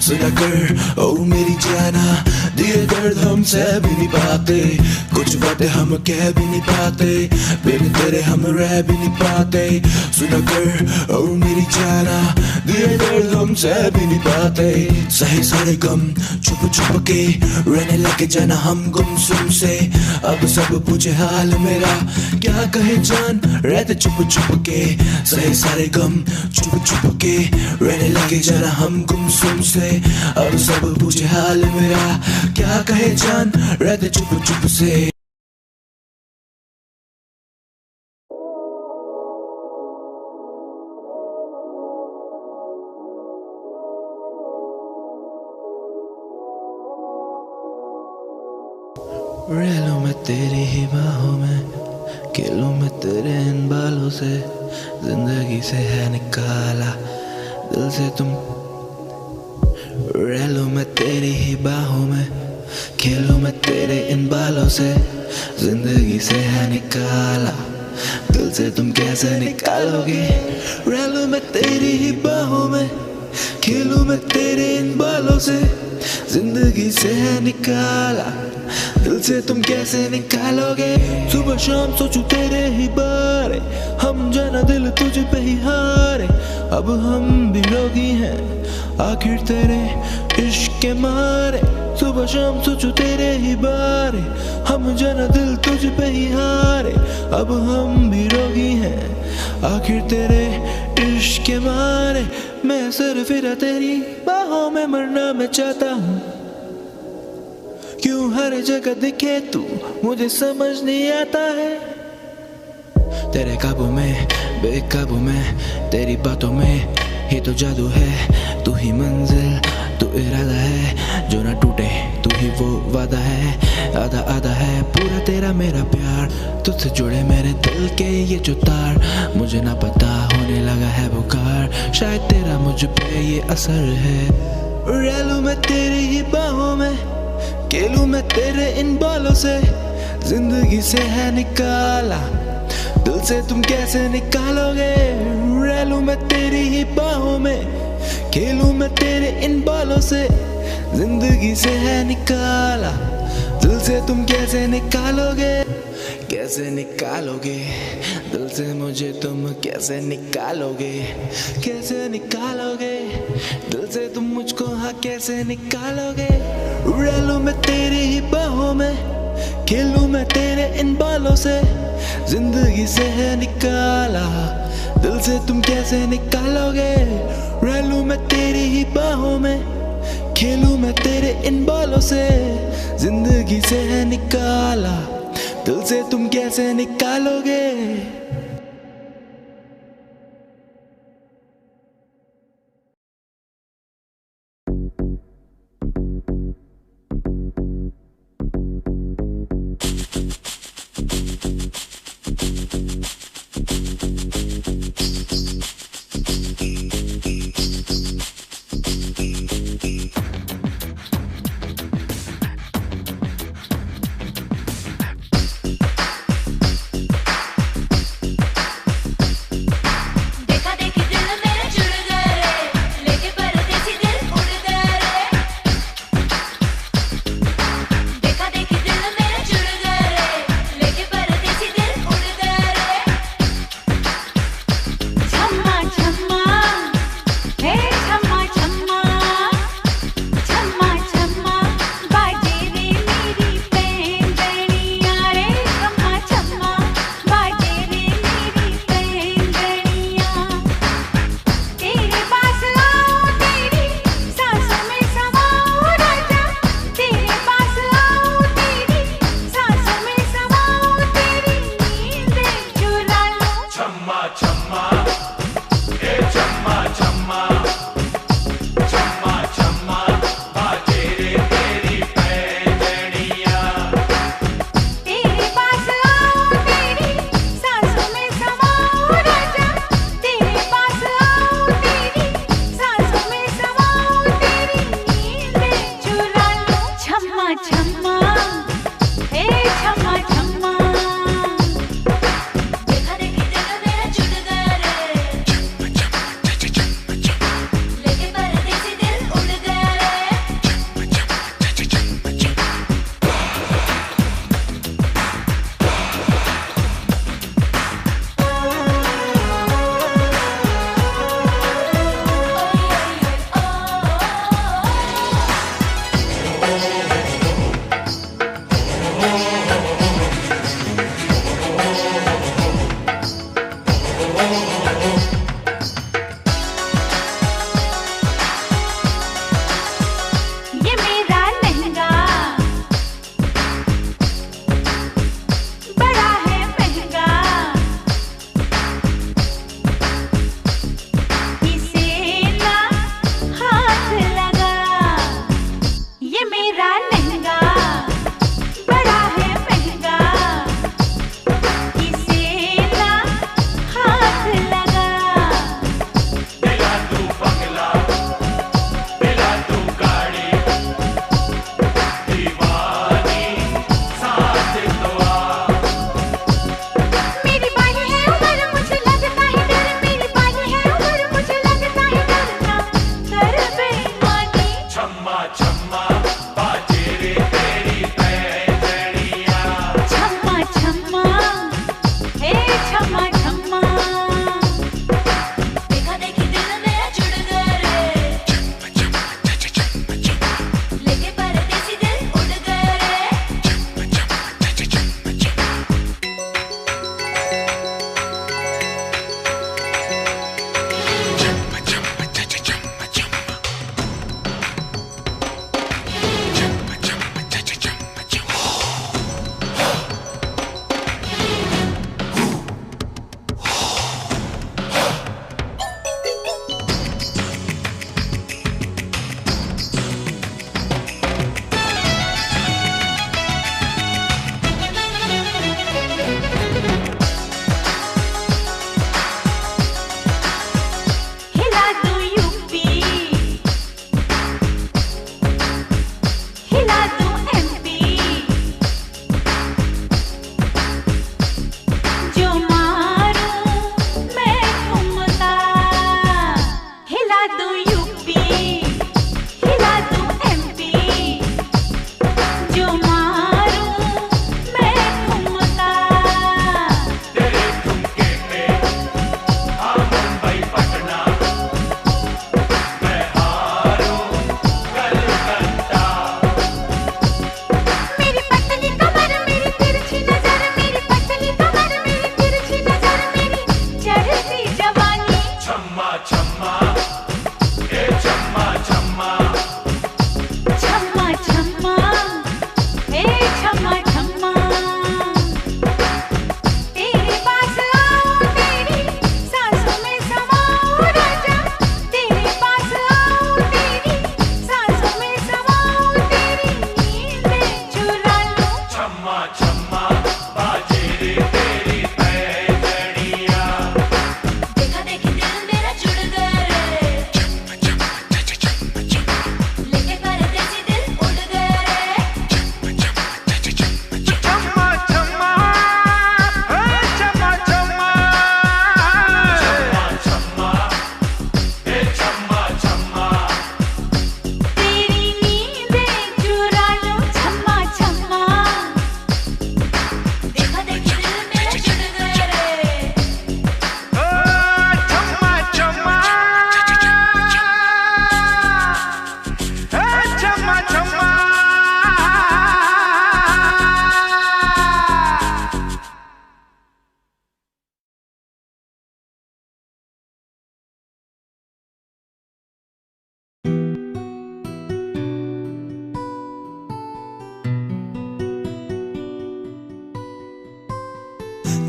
सुना कर ओ मेरी जाना, दिए दर्द हम सह भी नहीं पाते। कुछ बातें हम कह भी नहीं पाते, बिन तेरे हम रह भी नहीं पाते। सुना कर ओ मेरी जाना, दिए दर्द हम सह भी नहीं पाते। सही सारे गम छुप छुप के रहने लगे जाना हम गुमसुम से। अब सब पूछे हाल मेरा, क्या कहे जान रहते चुप चुप के। सही सारे गम छुप छुप के रहने लगे जाना हम गुमसुम से। अब सब पूछे हाल मेरा, क्या कहे जान रहते चुप चुप से। रह लूं मैं तेरी ही बाहों में, खेलूं मैं तेरे इन बालों से, जिंदगी से है निकाला दिल से तुम। रह लूं मैं तेरी ही बाहों में, खेलूं मैं तेरे इन बालों से, जिंदगी से है निकाला दिल से तुम कैसे निकालोगे। रह लूं मैं तेरी ही बाहों में, खेलूं मैं तेरे इन बालों से, जिंदगी से है निकाला दिल से तुम कैसे निकालोगे। सुबह शाम सोचूं तेरे ही बारे, हम जाना दिल तुझ पे ही हारे। अब हम भी रोगी हैं आखिर तेरे इश्क के मारे। सुबह शाम सोचूं तेरे ही बारे, हम जाना दिल तुझ पे ही हारे। अब हम भी रोगी हैं आखिर तेरे इश्क के मारे। मैं सर फिरा तेरी बाहों में, मरना मैं चाहता हूँ। क्यों हर जगह दिखे तू, मुझे समझ नहीं आता है। तेरे काबू में बेकाबू में, तेरी बातों में ही तो जादू है। तू ही मंजिल तू इरादा है, जो ना टूटे तू ही वो वादा है। आधा आधा है पूरा तेरा मेरा प्यार, तुझसे जुड़े मेरे दिल के ये जो तार। मुझे ना पता होने लगा है बुखार, शायद तेरा मुझ पे ये असर है। रह लूं मैं तेरी ही बाहों में, खेलूं मैं तेरे इन बालों से, जिंदगी से है निकाला दिल से तुम कैसे निकालोगे। रह लूं मैं तेरी ही बाहों में, खेलूं मैं तेरे इन बालों से, जिंदगी से है निकाला दिल से तुम कैसे निकालोगे। कैसे निकालोगे दिल से मुझे तुम, कैसे निकालोगे, कैसे निकालोगे दिल से तुम मुझको, हाँ कैसे निकालोगे। रह लूं मैं तेरी ही बाहों में, खेलूं मैं तेरे इन बालों से, जिंदगी से है निकाला दिल से तुम कैसे निकालोगे। रह लूं मैं तेरी ही बाहों में, खेलूं मैं तेरे इन बालों से, जिंदगी से है निकाला दिल से तुम कैसे निकालोगे।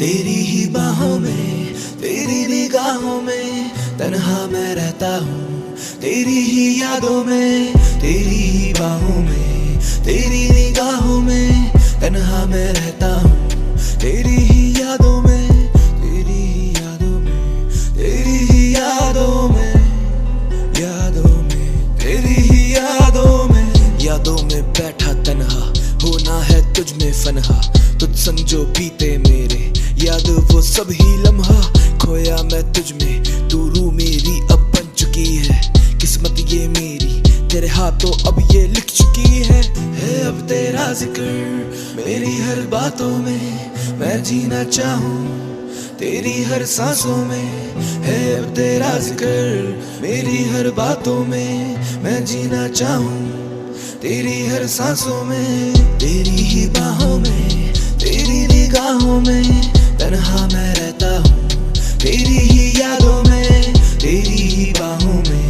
तेरी ही बाहों में, तेरी निगाहों में तन्हा मैं रहता हूँ। तेरी ही यादों में, तेरी ही बाहों में, तेरी निगाहों में तन्हा मैं रहता हूँ। तेरी ही यादों में, तेरी ही यादों में, तेरी ही यादों में, यादों में, तेरी ही यादों में। यादों में बैठा तन्हा होना है तुझ में फनहा, तुझ संग जो बीते मेरे याद वो सब ही लम्हा। खोया मैं तुझ में, तू रूह मेरी अब बन चुकी है। किस्मत ये मेरी तेरे हाथों अब ये लिख चुकी है अब तेरा जिक्र मेरी हर बातों में मैं जीना चाहूँ। तेरी हर सांसों में है अब तेरा जिक्र मेरी हर बातों में मैं जीना चाहूँ। तेरी हर सांसों में, तेरी ही बाहों में, तेरी निगाहों में तन्हा मैं रहता हूँ। तेरी ही यादों में, तेरी ही बाहों में,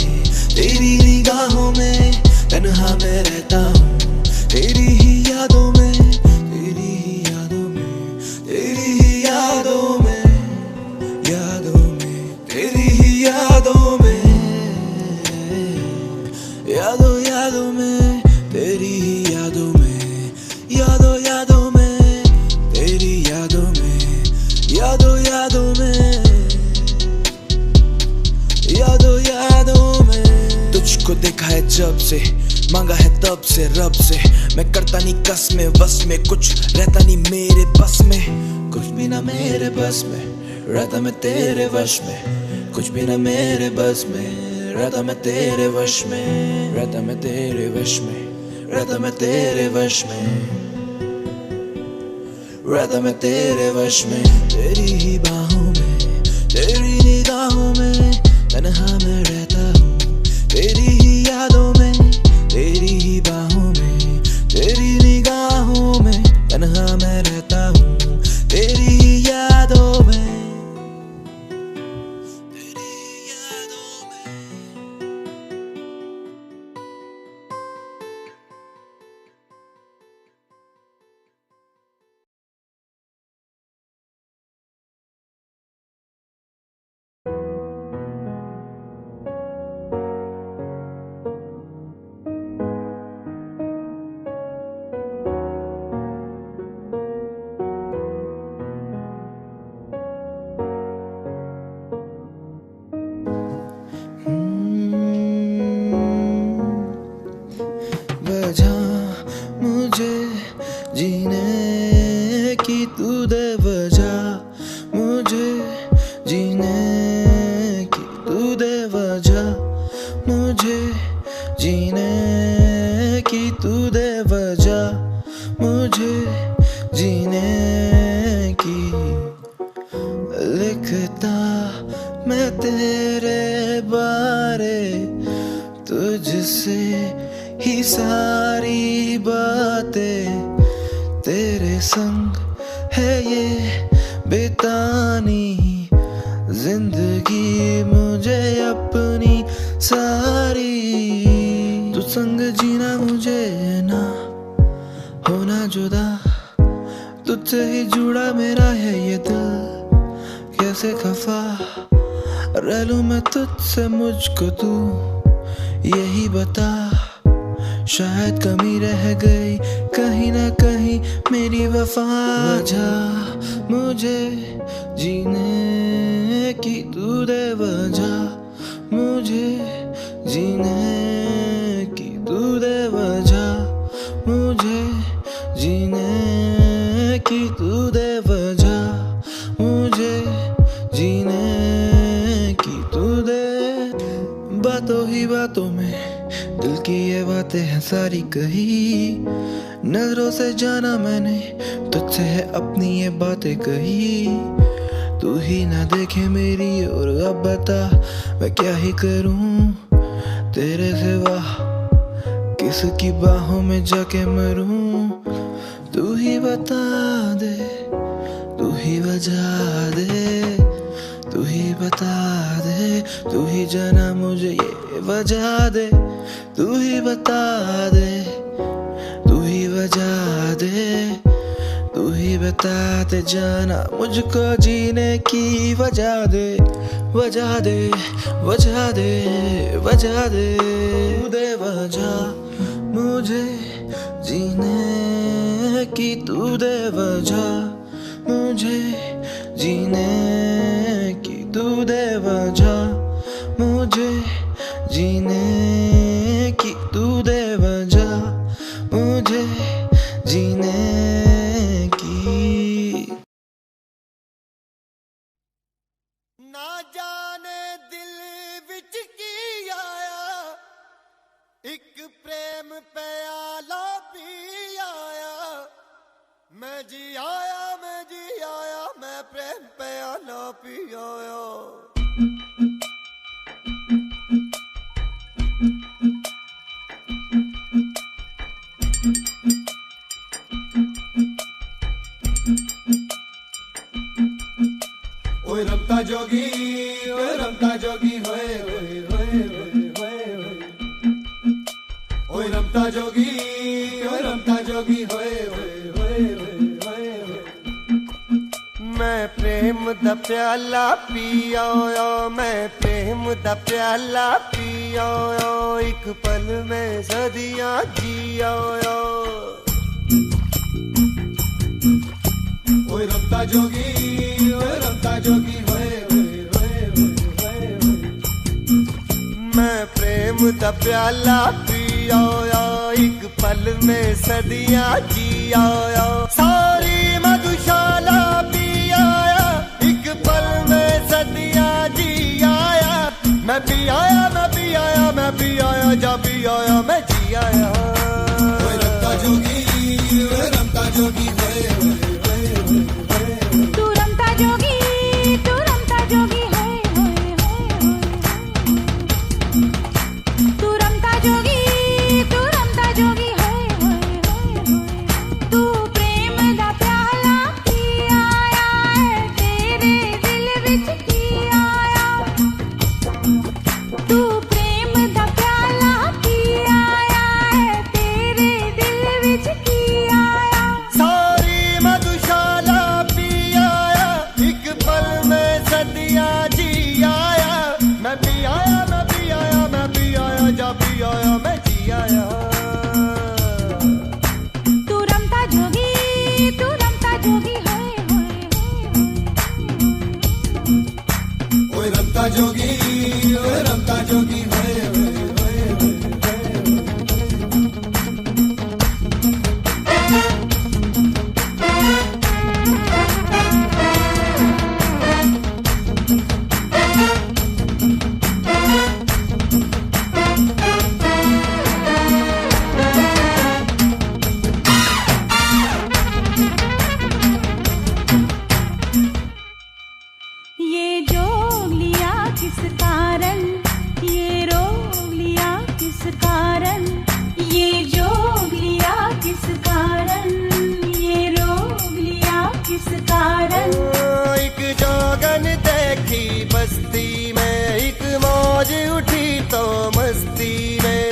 तेरी निगाहों में तन्हा मैं रहता हूँ। तेरी ही यादों में, तेरी ही यादों में, तेरी ही यादों में, यादों में, तेरी ही यादों में, यादों यादों में, तेरी ही यादों में, यादों यादों में, तेरी यादों में, यादों यादों में, यादों यादों में। तुझको देखा है जब से, मांगा है तब से रब से, मैं करता नहीं कस में बस में, कुछ रहता नहीं मेरे बस में। कुछ भी ना मेरे बस में, रहता मैं तेरे वश में। कुछ भी ना मेरे बस में, रहता मैं तेरे वश में, रहता मैं तेरे वश में, रहता मैं तेरे वश में, रहता मैं तेरे वश में। तेरी ही बाहों में, तेरी निगाहों में तन्हा मैं रहता हूँ। तेरी ही यादों में, तेरी ही बाहों में, तेरी निगाहों में तन्हा मैं रहता हूँ। तेरी ही यादों में, तेरी यादों में। वजह मुझे जीने की तू दे, वजह मुझे जीने की तू दे, वजह मुझे जीने की तू दे, वजह मुझे जीने की। लिखता मैं तेरे बारे, तुझसे ही सारी बातें, तेरे संग है ये बितानी जिंदगी मुझे अपनी सारी। तू संग जीना मुझे ना होना जुदा, तुझसे ही जुड़ा मेरा है ये दिल, कैसे खफा रह लूं मैं तुझसे, मुझको तू यही बता। शायद कमी रह गई कहीं ना कहीं मेरी वफा। वजह मुझे जीने की तू दे, वजह मुझे जीने की तू दे, वजह मुझे जीने की तू दे, वजह मुझे जीने की तू दे। बातों ही बातों में दिल की ये बातें हैं सारी कही, नजरों से जाना मैंने तुझसे है अपनी ये बातें कही। तू ही ना देखे मेरी और अब बता मैं क्या ही करूं, तेरे सिवा किसकी बाहों में जाके मरूं। तू ही बता दे, तू ही वजह दे, तू ही बता दे, तू ही जाना मुझे ये वजह दे। तू ही बता दे, तू ही वजह दे, तू ही बताते जाना मुझको जीने की वजह दे, वजह दे, वजह दे, वजह दे, दे वजह मुझे जीने की, तू दे वजह मुझे जीने की, तू दे वजह मुझे जीने की, तू दे वजह मुझे जीने की। ना जाने दिल विच की आया, एक प्रेम प्याला पी आया, मैं जी आया, मैं जी आया, मैं प्रेम प्याला पी आया। ओए रमता जोगी, ओए रमता जोगी, होए होए होए होए होए, ओए रमता जोगी, ओए रमता जोगी, होए होए होए होए होए। मैं प्रेम दा प्याला पी आया, मैं प्रेम दा प्याला पी आया, एक पल में सदियां जी आया। ओए रमता जोगी, ओए रमता जोगी, होए होए होए होए होए। मैं प्रेम दा प्याला पी आया, एक पल में सदियां जी आया। सारी मधुशाला पी आया, एक पल में सदियां जी आया। मैं भी आया, मैं भी आया, मैं भी आया, जा भी आया, मैं जी आया। ओए रमता जोगी, ओए रमता जोगी, होए होए होए। तू रमता जोगी, तू रमता जोगी, होए होए होए होए। तू रमता जोगी, तू रमता जोगी, होए होए होए होए। तू प्रेम दा प्याला पी आया है, तेरे दिल विच की आया। तू प्रेम दा प्याला पी आया है, तेरे दिल विच की आया। सारी मधुशाला पी आया, एक पल में सदियां जी आया। मैं भी आया, मैं भी आया, मैं भी आया, जा भी आया, मैं जी आया। तू रमता जोगी, तू रमता जोगी, होए होए होए होए। ओए रमता जोगी, ओए रमता जोगी, होए होए होए होए। ये जोग लिया किस कारण, ये रोग लिया किस कारण, ये जोग लिया किस कारण, ये रोग लिया किस कारण। एक जोगन देखी बस्ती में, एक मौज उठी तो मस्ती में।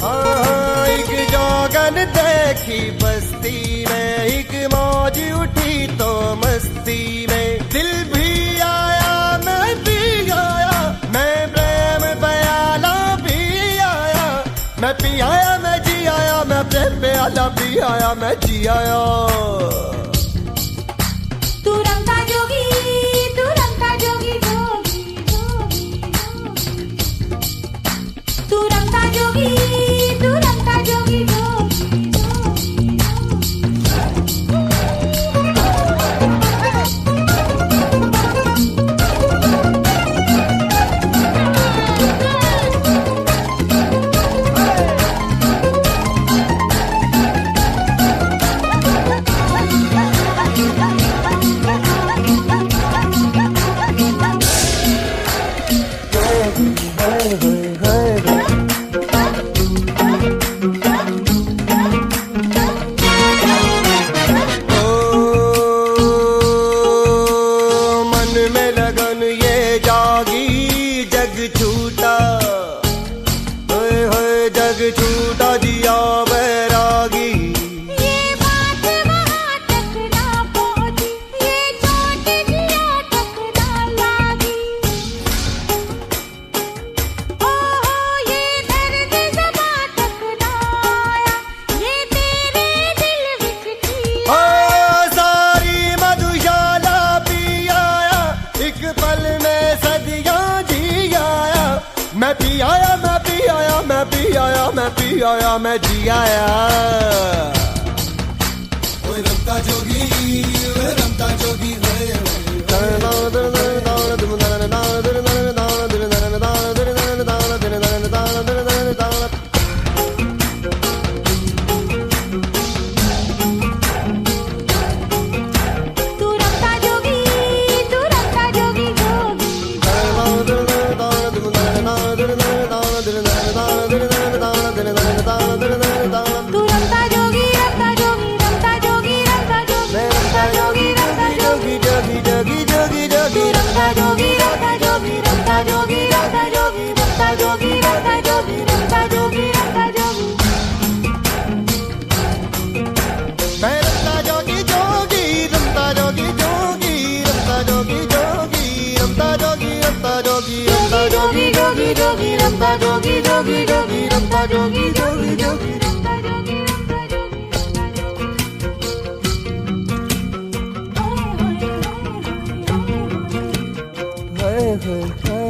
हाँ, एक जोगन देखी बस्ती में, एक मौज उठी तो मस्ती में। दिल भी आया, मैं भी आया, मैं प्रेम प्याला भी आया। मैं पी आया, मैं जी आया, मैं प्रेम प्याला भी आया, मैं जी आया। तू रमता जोगी, तू रमता जोगी, जोगी जोगी जोगी। तू रमता जोगी, तू रमता जोगी, जोगी जोगी जोगी। जग छूटा जिया बैरागी। ये बात आया, मैं भी आया, मैं भी आया, मैं भी आया, मैं जी आया। ओए रमता जोगी, ओए रमता जोगी, ओए तू रमता जोगी, तू रमता जोगी जोगी। तू रमता जोगी, रमता जोगी, रमता जोगी, रमता जोगी, रमता जोगी, रमता जोगी, जोगी जोगी जोगी जोगी तू रमता जोगी, रमता जोगी, रमता जोगी, रमता जोगी, रमता जोगी, रमता जोगी, रमता जोगी, रमता जोगी। मैं रमता जोगी जोगी, रमता जोगी जोगी, रमता जोगी जोगी, रमता जोगी, रमता जोगी, रमता जोगी जोगी जोगी रमता जोगी जोगी जोगी रमता जोगी जोगी जोगी रमता जोगी रमता जोगी। हाय हाय हाय।